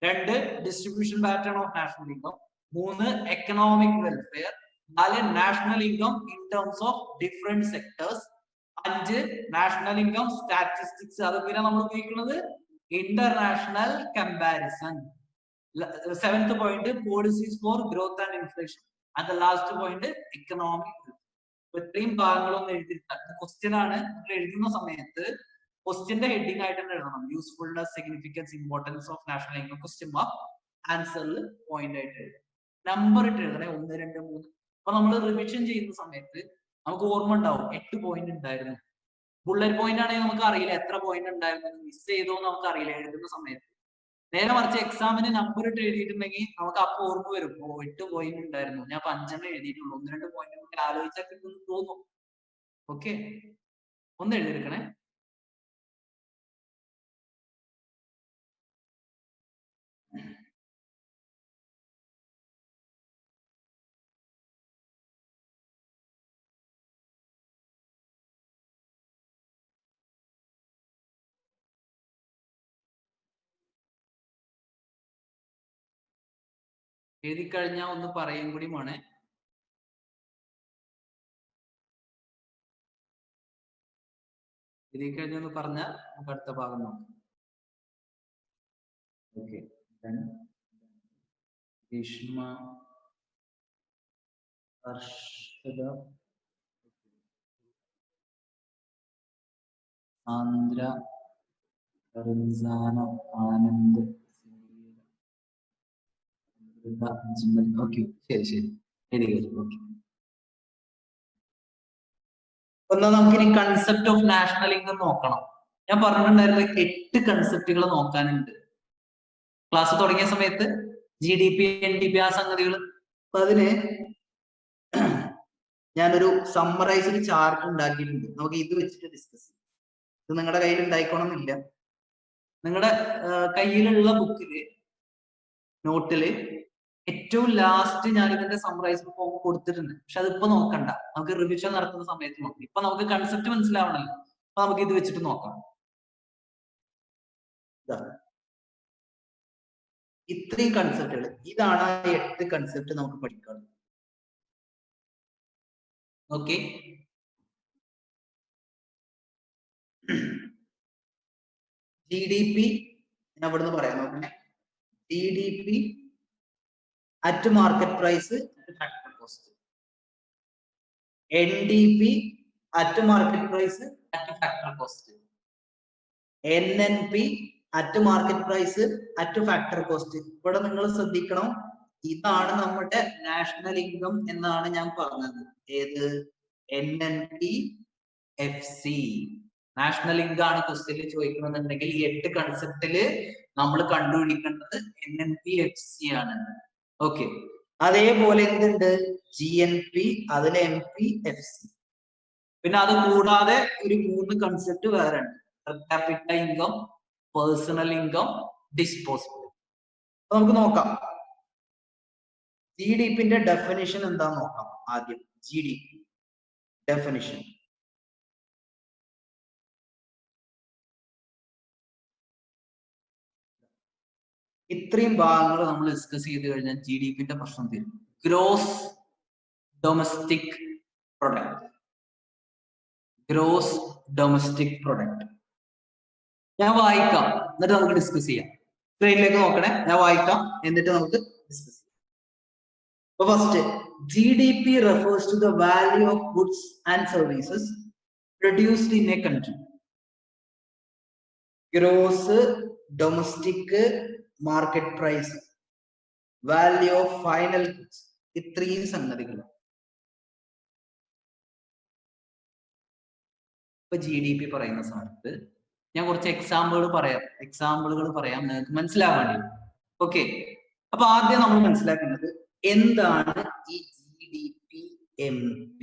2 distribution pattern of national income, 3 economic welfare, 4 national income in terms of different sectors, 5 national income statistics. അത് പിന്നെ നമ്മൾ ഉപയോഗിക്കുന്നത് international comparison. 7th point policies for growth and inflation, and the last point economic. ഇത്രയും ഭാഗങ്ങളൊന്നും എഴുതിയിട്ടില്ല. Question ആണ്. എഴുതുന്ന സമയത്ത് ക്വസ്റ്റ്യന്റെ heading ആയിട്ട് തന്നെ എഴുതണം. Usefulness, significance, importance of national income, question mark, ആൻസറിൽ പോയിന്റ് ആയിട്ട് എഴുതും. നമ്പർ ഇട്ട് എഴുതണേ, 1, 2, 3. അപ്പൊ നമ്മൾ റിവിഷൻ ചെയ്യുന്ന സമയത്ത് നമുക്ക് ഓർമ്മ ഉണ്ടാവും 8 പോയിന്റ് ഉണ്ടായിരുന്നു. ബുള്ളറ്റ് പോയിന്റ് ആണെങ്കിൽ നമുക്ക് അറിയില്ല എത്ര പോയിന്റ് ഉണ്ടായിരുന്നു, മിസ് ചെയ്തോ നമുക്ക് അറിയില്ല എഴുതുന്ന സമയത്ത്. നേരെ മറിച്ച് എക്സാമിന് നമ്പർ ഇട്ട് എഴുതിയിട്ടുണ്ടെങ്കിൽ നമുക്ക് അപ്പൊ ഓർമ്മ വരും, 8 പോയിന്റ് ഉണ്ടായിരുന്നു, ഞാൻ 5 എഴുതിയിട്ടുള്ളൂ, 1, 2 പോയിന്റ് കൂടി ആലോചിച്ചാൽ കിട്ടുമെന്ന് തോന്നും. ഓക്കെ, ഒന്ന് എഴുതിയെടുക്കണേ. എഴുതി കഴിഞ്ഞാൽ ഒന്ന് പറയും കൂടി വേണേ. എഴുതി കഴിഞ്ഞൊന്ന് പറഞ്ഞാൽ നമുക്ക് അടുത്ത ഭാഗം നോക്കാം. ഓക്കെ, ഭീഷ്മ, ഹർഷദ, ആന്ധ്ര, റംസാന, ആനന്ദ്, ഓക്കെ, ശരി ശരി, എഴുതി. ഓക്കെ, ഒന്നാ നമുക്കിനി കൺസെപ്റ്റ് ഓഫ് നാഷണൽ ഇൻകം നോക്കണം. ഞാൻ പറഞ്ഞിട്ടുണ്ടായിരുന്നു 8 കൺസെപ്റ്റുകൾ നോക്കാനുണ്ട് ക്ലാസ് തുടങ്ങിയ സമയത്ത്. GDP, NDP, ആ സംഗതികൾ. അപ്പൊ അതിന് ഞാനൊരു സമ്മറൈസ്ഡ് ചാർട്ട് ഉണ്ടാക്കിയിട്ടുണ്ട്. നമുക്ക് ഇത് വെച്ചിട്ട് ഡിസ്കസ് ചെയ്യാം. ഇത് നിങ്ങളുടെ കയ്യിൽ ഉണ്ടായിക്കോണമെന്നില്ല. നിങ്ങളുടെ കയ്യിലുള്ള ബുക്കില്, നോട്ടില് ഏറ്റവും ലാസ്റ്റ് ഞാൻ ഇതിന്റെ സമ്മറൈസ്ഡ് ഫോം കൊടുത്തിട്ടുണ്ട്. പക്ഷെ അതിപ്പോ നോക്കണ്ട, നമുക്ക് റിവിഷൻ നടത്തുന്ന സമയത്ത് നോക്കാം. ഇപ്പൊ നമുക്ക് കൺസെപ്റ്റ് മനസ്സിലാവണല്ലോ, അപ്പൊ നമുക്ക് ഇത് വെച്ചിട്ട് നോക്കാം. ഇത്രയും കൺസെപ്റ്റുകൾ, ഇതാണ് ആ 8 കൺസെപ്റ്റ് നമുക്ക് പഠിക്കാൻ. ഓക്കെ, GDP ഞാൻ ഇവിടുന്ന് പറയാൻ നോക്കണേ. GDP at market price at factor cost. NDP at market price at factor cost. NNP at market price at factor cost. ഇവിടെ നിങ്ങൾ ശ്രദ്ധിക്കണം, ഇതാണ് നമ്മുടെ നാഷണൽ ഇൻകം എന്നാണ് ഞാൻ പറഞ്ഞത്. ഏത്? NNP FC. നാഷണൽ ഇൻകം ആണ് ക്വസ്റ്റ്യനിൽ ചോദിക്കണമെന്നുണ്ടെങ്കിൽ ഈ 8 കൺസെപ്റ്റില് നമ്മൾ കണ്ടുപിടിക്കേണ്ടത് NNP FC ആണ്. ഓക്കെ, അതേപോലെ എന്തുണ്ട്? GNP, അതിലെ MP FC. പിന്നെ അത് കൂടാതെ ഒരു 3 കൺസെപ്റ്റ് വേറെ ഉണ്ട്. Per capita income, personal income, disposable. നമുക്ക് നോക്കാം. GDPന്റെ ഡെഫിനിഷൻ എന്താന്ന് നോക്കാം ആദ്യം. GDP definition. ഇത്രയും ഭാഗങ്ങൾ നമ്മൾ ഡിസ്കസ് ചെയ്ത് കഴിഞ്ഞാൽ GDPന്റെ പ്രശ്നം തീരും. Gross domestic product. Gross domestic product ഞാൻ വായിക്കാം, എന്നിട്ട് നമുക്ക് ഡിസ്കസ് ചെയ്യാം. സ്ക്രീനിലേക്ക് നോക്കണേ, ഞാൻ വായിക്കാം, എന്നിട്ട് നമുക്ക് ഡിസ്കസ് ചെയ്യാം. അപ്പൊ first, GDP refers to the value of goods and services produced in a country. Gross domestic market price, value of final goods, ഇത്രയും സംഗതികൾ. ഇപ്പൊ GDP പറയുന്ന സമയത്ത് ഞാൻ കുറച്ച് എക്സാമ്പിളുകൾ പറയാം നിങ്ങൾക്ക് മനസ്സിലാവാൻ വേണ്ടി. ഓക്കെ, അപ്പൊ ആദ്യം നമ്മൾ മനസ്സിലാക്കേണ്ടത് എന്താണ് ഈ GDP MP.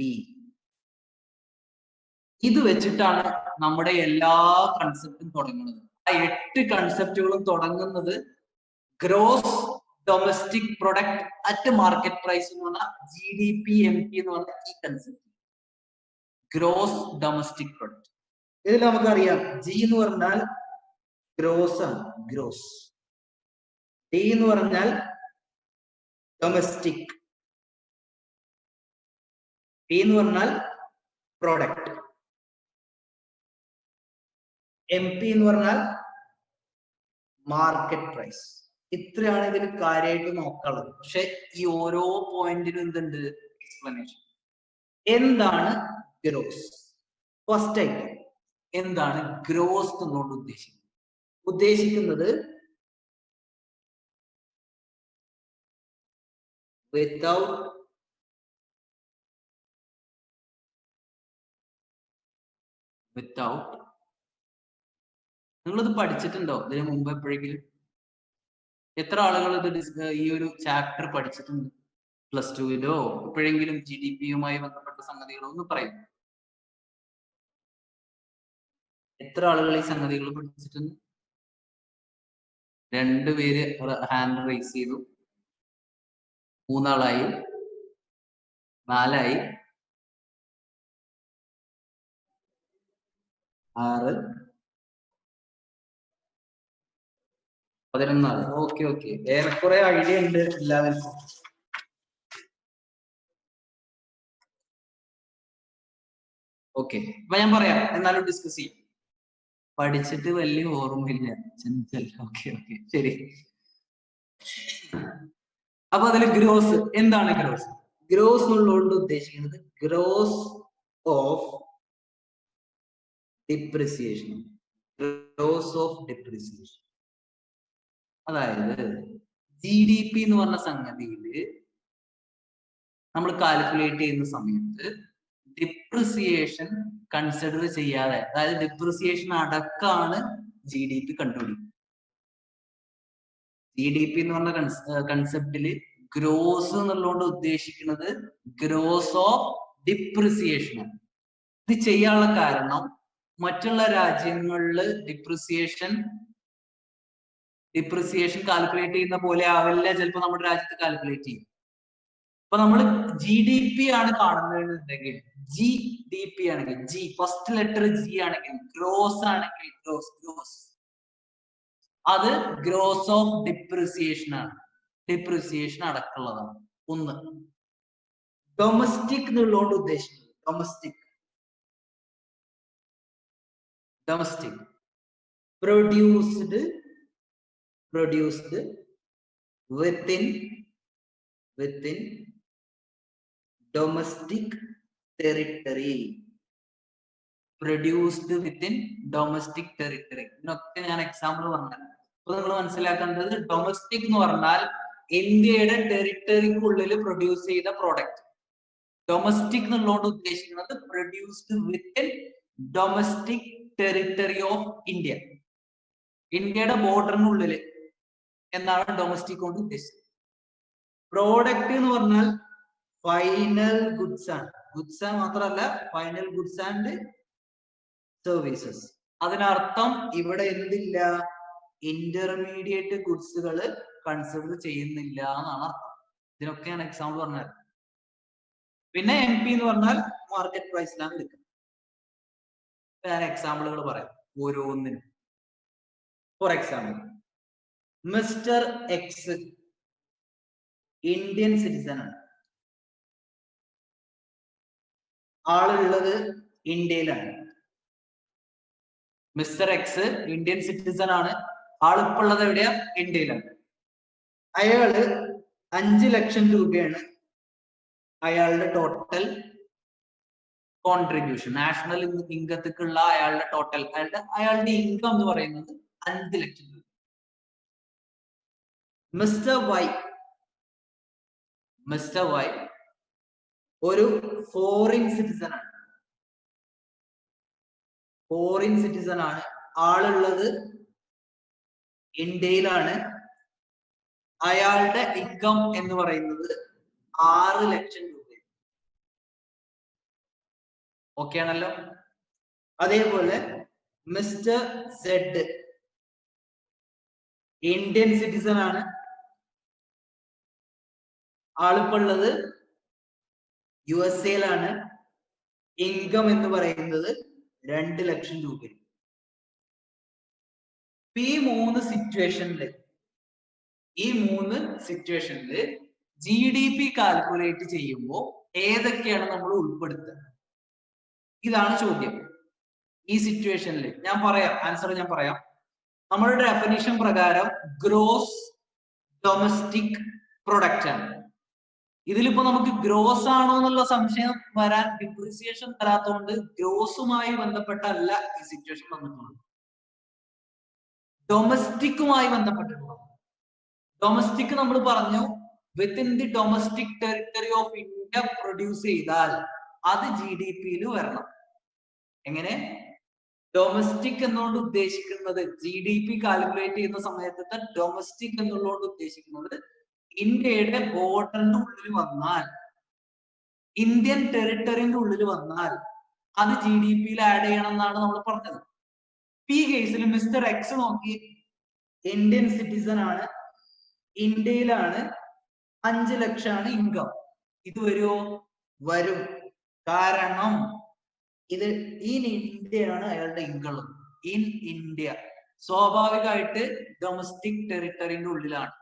ഇത് വെച്ചിട്ടാണ് നമ്മുടെ എല്ലാ കൺസെപ്റ്റും തുടങ്ങുന്നത്. ആ 8 കൺസെപ്റ്റുകളും തുടങ്ങുന്നത് gross domestic product at market price എന്ന് പറഞ്ഞ GDP MP എന്ന് പറഞ്ഞ ഈ കൺസെപ്റ്റ്. Gross domestic product. ഇതിൽ നമുക്കറിയാം G എന്ന് പറഞ്ഞാൽ ഗ്രോസ് ആണ്. ഗ്രോസ് D എന്ന് പറഞ്ഞാൽ ഡൊമസ്റ്റിക്, P എന്ന് പറഞ്ഞാൽ പ്രോഡക്റ്റ്, MP എന്ന് പറഞ്ഞാൽ മാർക്കറ്റ് പ്രൈസ്. ഇത്രയാണ് ഇതിൽ കാര്യമായിട്ട് നോക്കാനുള്ളത്. പക്ഷെ ഈ ഓരോ പോയിന്റിനും എന്തുണ്ട്? എക്സ്പ്ലനേഷൻ. എന്താണ് ഗ്രോസ്? ഫസ്റ്റ് ഐറ്റം, എന്താണ് ഗ്രോസ് എന്നുകൊണ്ട് ഉദ്ദേശിക്കുന്നത്? വിത്തൗട്ട് നിങ്ങളിത് പഠിച്ചിട്ടുണ്ടോ ഇതിനു മുമ്പ് എപ്പോഴെങ്കിലും? എത്ര ആളുകൾ ഇത് ഈ ഒരു ചാപ്റ്റർ പഠിച്ചിട്ടുണ്ട്? പ്ലസ് ടുവിലോ എപ്പോഴെങ്കിലും GDP-യുമായി ബന്ധപ്പെട്ട സംഗതികളോ ഒന്ന് പറയും. എത്ര ആളുകൾ ഈ സംഗതികൾ പഠിച്ചിട്ടുണ്ട്? 2 പേര് ഹാൻഡ് റൈസ് ചെയ്തു. 3 ആളായി, 4 ആയി, 6, 11 ആള്. ഓക്കെ ഓക്കെ, ഏറെക്കുറെ ഐഡിയ ഉണ്ട് എല്ലാവർക്കും. ഓക്കെ, അപ്പൊ ഞാൻ പറയാം, എന്നാലും ഡിസ്കസ് ചെയ്യും. പഠിച്ചിട്ട് വലിയ ഓർമ്മയില്ല. ഓക്കെ ഓക്കെ, ശരി. അപ്പൊ അതിൽ ഗ്രോസ്, എന്താണ് ഗ്രോസ്? ഗ്രോസ് എന്നുള്ളതുകൊണ്ട് ഉദ്ദേശിക്കുന്നത് gross of depreciation. Gross of depreciation അതായത് GDP എന്ന് പറഞ്ഞ സംഗതിയില് നമ്മൾ കാൽക്കുലേറ്റ് ചെയ്യുന്ന സമയത്ത് ഡിപ്രിസിയേഷൻ കൺസിഡർ ചെയ്യാതെ, അതായത് ഡിപ്രിസിയേഷൻ അടക്കമാണ് GDP കണ്ടുപിടിക്കുന്നത്. GDP എന്ന് പറഞ്ഞ കൺസെപ്റ്റില് ഗ്രോസ് എന്നുള്ളതുകൊണ്ട് ഉദ്ദേശിക്കുന്നത് ഗ്രോസ് ഓഫ് ഡിപ്രിസിയേഷൻ ആണ്. ഇത് ചെയ്യാനുള്ള കാരണം മറ്റുള്ള രാജ്യങ്ങളില് ഡിപ്രിസിയേഷൻ കാൽക്കുലേറ്റ് ചെയ്യുന്ന പോലെ ആവില്ല ചിലപ്പോൾ നമ്മുടെ രാജ്യത്ത് കാൽക്കുലേറ്റ് ചെയ്യും. അപ്പൊ നമ്മൾ GDP ആണ് കാണുന്നതെന്നുണ്ടെങ്കിൽ, GDP ആണെങ്കിൽ, G ഫസ്റ്റ് ലെറ്റർ G ആണെങ്കിൽ, ഗ്രോസ് ആണെങ്കിൽ ഗ്രോസ് അത് ഗ്രോസ് ഓഫ് ഡിപ്രിസിയേഷൻ ആണ്. ഡിപ്രിസിയേഷൻ അടക്കമുള്ളതാണ്. ഒന്ന്. ഡൊമസ്റ്റിക് എന്നുള്ളതുകൊണ്ട് ഉദ്ദേശിക്കുന്നത് domestic produced within domestic territory. Produced within domestic territory. ഇതിനൊക്കെ ഞാൻ എക്സാമ്പിൾ പറഞ്ഞത്. അപ്പൊ നിങ്ങൾ മനസ്സിലാക്കേണ്ടത്, ഡൊമസ്റ്റിക് എന്ന് പറഞ്ഞാൽ ഇന്ത്യയുടെ ടെറിട്ടറിക്കുള്ളിൽ പ്രൊഡ്യൂസ് ചെയ്ത പ്രോഡക്റ്റ്. ഡൊമസ്റ്റിക് എന്നുള്ളതുകൊണ്ട് ഉദ്ദേശിക്കുന്നത് produced within domestic territory of India. ഇന്ത്യയുടെ ബോർഡറിനുള്ളിൽ എന്നാണ് ഡൊമസ്റ്റിക് കൊണ്ട് ഉദ്ദേശിച്ചത്. പ്രോഡക്റ്റ് എന്ന് പറഞ്ഞാൽ ഫൈനൽ ഗുഡ്സ് ആണ്. ഗുഡ്സ് മാത്രമല്ല, ഫൈനൽ ഗുഡ്സ് ആൻഡ് സർവീസസ്. അതിനർത്ഥം ഇവിടെ എന്തില്ല? ഇന്റർമീഡിയറ്റ് ഗുഡ്സുകൾ കൺസിഡർ ചെയ്യുന്നില്ല എന്നാണ് അർത്ഥം. ഇതിനൊക്കെ ഞാൻ എക്സാമ്പിൾ പറഞ്ഞത്. പിന്നെ MP എന്ന് പറഞ്ഞാൽ മാർക്കറ്റ് പ്രൈസിലാണ് എടുക്കുന്നത്. ഞാൻ എക്സാമ്പിളുകൾ പറയാം ഓരോന്നിനും. For example, mister X Indian citizen ആണ്. ആളുള്ളത് ഇന്ത്യയിലാണ്. മിസ്റ്റർ എക്സ് ഇന്ത്യൻ സിറ്റിസൺ ആണ്. ആളിപ്പുള്ളത് എവിടെയാ? ഇന്ത്യയിലാണ്. അയാള് 5 ലക്ഷം രൂപയാണ് അയാളുടെ ടോട്ടൽ കോൺട്രിബ്യൂഷൻ. നാഷണൽ ഇൻകത്തേക്കുള്ള അയാളുടെ ടോട്ടൽ, അയാളുടെ ഇൻകം എന്ന് പറയുന്നത് 5 ലക്ഷം രൂപ. മിസ്റ്റർ വൈ ഒരു ഫോറിൻ സിറ്റിസൺ ആണ്. ആളുള്ളത് ഇന്ത്യയിലാണ്. അയാളുടെ ഇൻകം എന്ന് പറയുന്നത് 6 ലക്ഷം രൂപ. ഓക്കെ ആണല്ലോ. അതേപോലെ മിസ്റ്റർ സെഡ് ഇന്ത്യൻ സിറ്റിസൺ ആണ്. ആളിപ്പുള്ളത് USA-ലാണ്. ഇൻകം എന്ന് പറയുന്നത് 2 ലക്ഷം രൂപ. ഈ 3 സിറ്റുവേഷനിൽ ഈ 3 സിറ്റുവേഷനിൽ GDP കാൽക്കുലേറ്റ് ചെയ്യുമ്പോൾ ഏതൊക്കെയാണ് നമ്മൾ ഉൾപ്പെടുത്തുക? ഇതാണ് ചോദ്യം. ഈ സിറ്റുവേഷനിൽ ഞാൻ പറയാം, ആൻസർ ഞാൻ പറയാം. നമ്മുടെ ഡെഫിനിഷൻ പ്രകാരം ഗ്രോസ് ഡൊമസ്റ്റിക് പ്രൊഡക്റ്റ് ആണ്. ഇതിലിപ്പോ നമുക്ക് ഗ്രോസ് ആണോ എന്നുള്ള സംശയം വരാൻ ഡിപ്രിസിയേഷൻ തരാത്തതുകൊണ്ട് ഗ്രോസുമായി ബന്ധപ്പെട്ടല്ല ഈ സിറ്റുവേഷൻ വന്നിട്ടുള്ളത്, ഡൊമസ്റ്റിക്കുമായി ബന്ധപ്പെട്ടിട്ടുള്ളത്. ഡൊമസ്റ്റിക് നമ്മൾ പറഞ്ഞു within the domestic territory of India produce ചെയ്താൽ അത് GDP-യിൽ വരണം. എങ്ങനെ? ഡൊമസ്റ്റിക് എന്നുകൊണ്ട് ഉദ്ദേശിക്കുന്നത് GDP കാൽക്കുലേറ്റ് ചെയ്യുന്ന സമയത്തെ ഡൊമസ്റ്റിക് എന്നുള്ളതുകൊണ്ട് ഉദ്ദേശിക്കുന്നത് ഇന്ത്യയുടെ ബോർഡറിന്റെ ഉള്ളിൽ വന്നാൽ, ഇന്ത്യൻ ടെറിട്ടറിന്റെ ഉള്ളിൽ വന്നാൽ അത് GDP-യിൽ ആഡ് ചെയ്യണം എന്നാണ് നമ്മൾ പറഞ്ഞത്. ഈ കേസിൽ മിസ്റ്റർ എക്സ് നോക്കി, ഇന്ത്യൻ സിറ്റിസൺ ആണ്, ഇന്ത്യയിലാണ്, 5 ലക്ഷമാണ് ഇൻകം. ഇത് വരുമോ? വരും. കാരണം ഇത് ഇൻ ഇന്ത്യയാണ് അയാളുടെ ഇൻകം. ഇൻ ഇന്ത്യ സ്വാഭാവികമായിട്ട് ഡൊമസ്റ്റിക് ടെറിട്ടറിന്റെ ഉള്ളിലാണ്.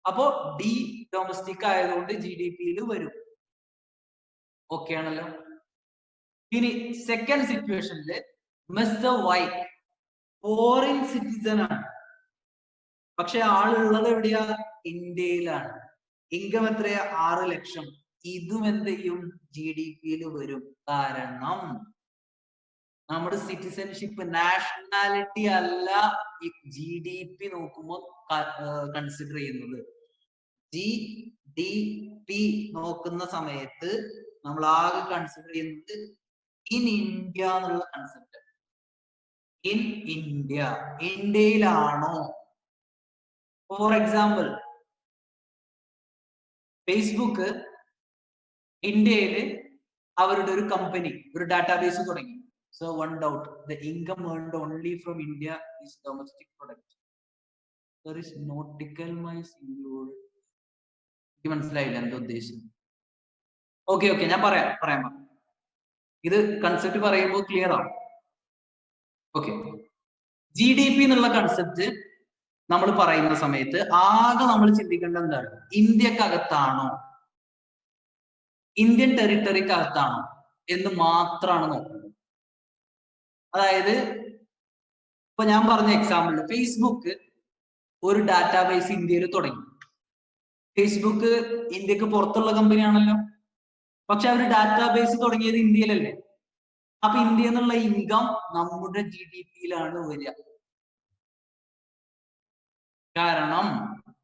അപ്പോ ഡി ഡൊമസ്റ്റിക് ആയതുകൊണ്ട് GDP-യിൽ വരും. ഓക്കെ ആണല്ലോ. ഇനി സെക്കൻഡ് സിറ്റുവേഷനിൽ മിസ്റ്റർ വൈ ഫോറിൻ സിറ്റിസൺ ആണ്, പക്ഷെ ആളുള്ളത് എവിടെയാ? ഇന്ത്യയിലാണ്. ഇൻകം എത്രയാ? 6 ലക്ഷം. ഇതും എന്ത് ചെയ്യും? GDP-യിൽ വരും. കാരണം നമ്മുടെ സിറ്റിസൺഷിപ്പ് നാഷണാലിറ്റി അല്ല GDP നോക്കുമ്പോൾ കൺസിഡർ ചെയ്യുന്നത്. GDP നോക്കുന്ന സമയത്ത് നമ്മൾ ആകെ കൺസിഡർ ചെയ്യുന്നത് ഇൻ ഇന്ത്യ എന്നുള്ള കൺസെപ്റ്റ്. ഇൻ ഇന്ത്യ, ഇന്ത്യയിലാണോ? ഫോർ എക്സാമ്പിൾ, ഫേസ്ബുക്ക് ഇന്ത്യയിൽ അവരുടെ ഒരു കമ്പനി, ഒരു ഡാറ്റാബേസ് തുടങ്ങി. So one doubt, the income earned only from India is domestic product. There is nautical miles included. എനിക്ക് മനസ്സിലായില്ല എന്താ ഉദ്ദേശം. ഓക്കെ ഓക്കെ, ഞാൻ പറയാം. ഇത് കൺസെപ്റ്റ് പറയുമ്പോൾ ക്ലിയർ ആവും. ഓക്കെ, GDP എന്നുള്ള കൺസെപ്റ്റ് നമ്മൾ പറയുന്ന സമയത്ത് ആകെ നമ്മൾ ചിന്തിക്കേണ്ടത് എന്താണ്? ഇന്ത്യക്കകത്താണോ, ഇന്ത്യൻ ടെറിട്ടറിക്കകത്താണോ എന്ന് മാത്രമാണ് നോക്കുന്നത്. അതായത് ഇപ്പൊ ഞാൻ പറഞ്ഞ എക്സാമ്പിളിൽ ഫേസ്ബുക്ക് ഒരു ഡാറ്റാബേസ് ഇന്ത്യയിൽ തുടങ്ങി. ഫേസ്ബുക്ക് ഇന്ത്യക്ക് പുറത്തുള്ള കമ്പനിയാണല്ലോ, പക്ഷെ അവർ ഡാറ്റാബേസ് തുടങ്ങിയത് ഇന്ത്യയിലല്ലേ. അപ്പൊ ഇന്ത്യ എന്നുള്ള ഇൻകം നമ്മുടെ GDP-യിലാണ് വരിക. കാരണം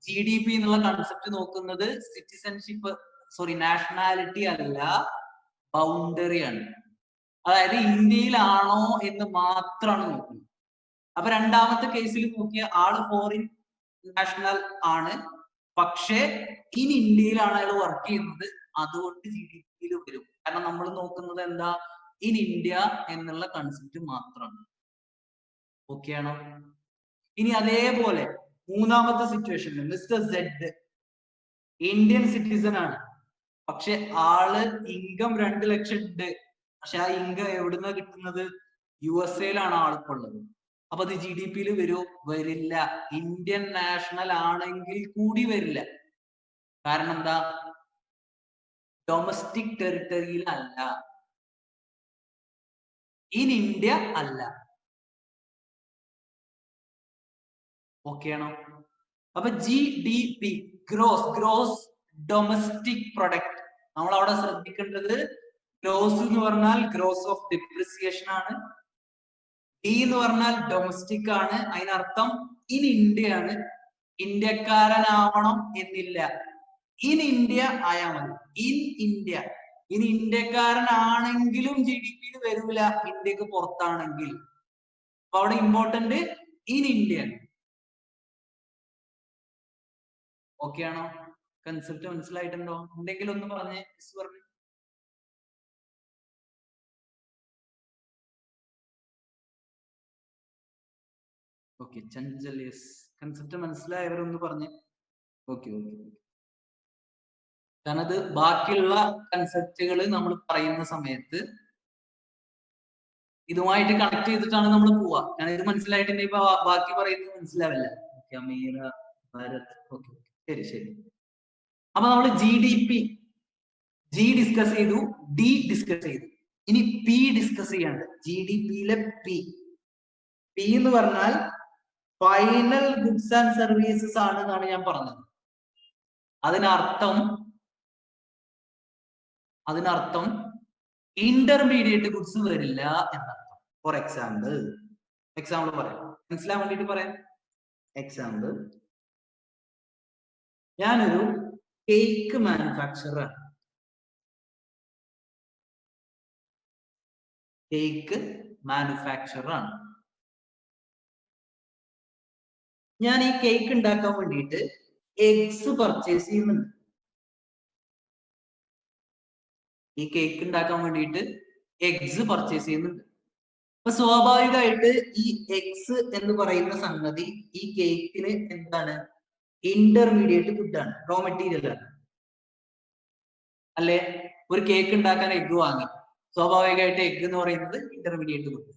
GDP എന്നുള്ള കൺസെപ്റ്റ് നോക്കുന്നത് സിറ്റിസൺഷിപ്പ്, നാഷണാലിറ്റി അല്ല, ബൗണ്ടറി ആണ്. അതായത് ഇന്ത്യയിലാണോ എന്ന് മാത്രമാണ് നോക്കുന്നത്. അപ്പൊ രണ്ടാമത്തെ കേസിൽ നോക്കിയ ആള് ഫോറിൻ നാഷണൽ ആണ്, പക്ഷെ ഇൻ ഇന്ത്യയിലാണ് അയാൾ വർക്ക് ചെയ്യുന്നത്, അതുകൊണ്ട് GDP-യിൽ വരും. കാരണം നമ്മൾ നോക്കുന്നത് എന്താ? ഇൻ ഇന്ത്യ എന്നുള്ള കൺസെപ്റ്റ് മാത്രമാണ്. ഓക്കെ ആണോ? ഇനി അതേപോലെ മൂന്നാമത്തെ സിറ്റുവേഷനിൽ മിസ്റ്റർ സെഡ് ഇന്ത്യൻ സിറ്റിസൺ ആണ്, പക്ഷെ ആള് ഇൻകം 2 ലക്ഷം ഉണ്ട്. പക്ഷെ ആ ഇൻകം എവിടുന്ന കിട്ടുന്നത്? USA-ലാണ് ആളിപ്പോ ഉള്ളത്. അപ്പൊ അത് GDP-യിൽ വരുമോ? വരില്ല. ഇന്ത്യൻ നാഷണൽ ആണെങ്കിൽ കൂടി വരില്ല. കാരണം എന്താ? ഡൊമസ്റ്റിക് ടെറിട്ടറിയിൽ അല്ല, ഇൻ ഇന്ത്യ അല്ല. ഓക്കെ ആണോ? അപ്പൊ GDP ഗ്രോസ് ഡൊമസ്റ്റിക് പ്രൊഡക്റ്റ്, നമ്മൾ അവിടെ ശ്രദ്ധിക്കേണ്ടത് ഗ്രോസ് എന്ന് പറഞ്ഞാൽ ഗ്രോസ് ഓഫ് ഡിപ്രിസിയേഷൻ ആണ്. ഡി എന്ന് പറഞ്ഞാൽ ഡൊമസ്റ്റിക് ആണ്. അതിനർത്ഥം ഇൻ ഇന്ത്യ ആണ്. ഇന്ത്യക്കാരനാവണം എന്നില്ല, ഇൻ ഇന്ത്യ ആയാൽ മതി. In India. ഇനി ഇന്ത്യക്കാരനാണെങ്കിലും GDP-യിൽ വരൂല, ഇന്ത്യക്ക് പുറത്താണെങ്കിൽ. അപ്പൊ അവിടെ ഇമ്പോർട്ടന്റ് ഇൻ ഇന്ത്യ. ഓക്കെ ആണോ? കൺസെപ്റ്റ് മനസ്സിലായിട്ടുണ്ടോ? ഉണ്ടെങ്കിൽ ഒന്ന് പറഞ്ഞേ. പറഞ്ഞു. Okay, Chanchal, yes. കൺസെപ്റ്റ് മനസ്സിലായവരൊന്ന് പറഞ്ഞേ. ഓക്കെ. കാരണം അത് ബാക്കിയുള്ള കൺസെപ്റ്റുകൾ നമ്മൾ പറയുന്ന സമയത്ത് ഇതുമായിട്ട് കണക്ട് ചെയ്തിട്ടാണ് നമ്മൾ പോവാ. കാരണം ഇത് മനസ്സിലായിട്ടുണ്ടെങ്കിൽ ബാക്കി പറയുന്നത് മനസ്സിലാവില്ല. ഓക്കെ, അമീറ ഭാരത്. ഓക്കെ, ശരി ശരി. അപ്പൊ നമ്മൾ ജി ഡിസ്കസ് ചെയ്തു, ഡി ഡിസ്കസ് ചെയ്തു. ഇനി പി ഡിസ്കസ് ചെയ്യാണ്. GDP-യിലെ പി എന്ന് പറഞ്ഞാൽ ഫൈനൽ ഗുഡ്സ് ആൻഡ് സർവീസസ് ആണ് എന്നാണ് ഞാൻ പറഞ്ഞത്. അതിനർത്ഥം ഇന്റർമീഡിയറ്റ് ഗുഡ്സ് വരില്ല എന്നർത്ഥം. ഫോർ എക്സാമ്പിൾ പറയാം, മനസ്സിലാൻ വേണ്ടിട്ട് പറയാം. എക്സാമ്പിൾ, ഞാനൊരു കേക്ക് മാനുഫാക്ചറർ ആണ്. ഞാൻ ഈ കേക്ക് ഉണ്ടാക്കാൻ വേണ്ടിയിട്ട് എഗ്സ് പർച്ചേസ് ചെയ്യുന്നുണ്ട്. അപ്പൊ സ്വാഭാവികമായിട്ട് ഈ എഗ്സ് എന്ന് പറയുന്ന സംഗതി ഈ കേക്കിന് എന്താണ്? ഇന്റർമീഡിയറ്റ് ഗുഡാണ്, റോ മെറ്റീരിയൽ ആണ് അല്ലെ? ഒരു കേക്ക് ഉണ്ടാക്കാൻ എഗ്ഗ് വാങ്ങി, സ്വാഭാവികമായിട്ട് എഗ്ഗ് എന്ന് പറയുന്നത് ഇന്റർമീഡിയറ്റ് ഗുഡ്.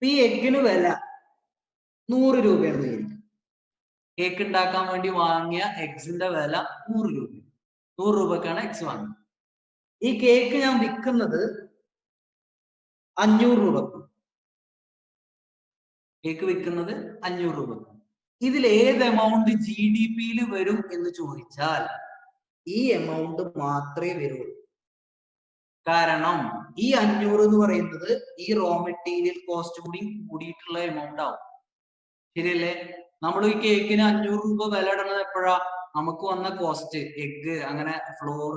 ഈ എഗ്ഗിന് വില 100 രൂപയാണ്. കേക്ക് ഉണ്ടാക്കാൻ വേണ്ടി വാങ്ങിയ എഗ്സിന്റെ വില 100 രൂപ. 100 രൂപക്കാണ് എഗ്സ് വാങ്ങിയത്. ഈ കേക്ക് ഞാൻ വിൽക്കുന്നത് 500 രൂപക്ക്. ഇതിൽ ഏത് എമൗണ്ട് GDP-യിൽ വരും എന്ന് ചോദിച്ചാൽ ഈ എമൗണ്ട് മാത്രമേ വരുള്ളൂ. കാരണം ഈ 500 എന്ന് പറയുന്നത് ഈ റോ മെറ്റീരിയൽ കോസ്റ്റ് കൂടി കൂടിയിട്ടുള്ള എമൗണ്ട് ആവും. ശരിയല്ലേ? നമ്മൾ ഈ കേക്കിന് 500 രൂപ വില ഇടുന്നത് എപ്പോഴാ? നമുക്ക് വന്ന കോസ്റ്റ്, എഗ്ഗ്, അങ്ങനെ ഫ്ലോർ,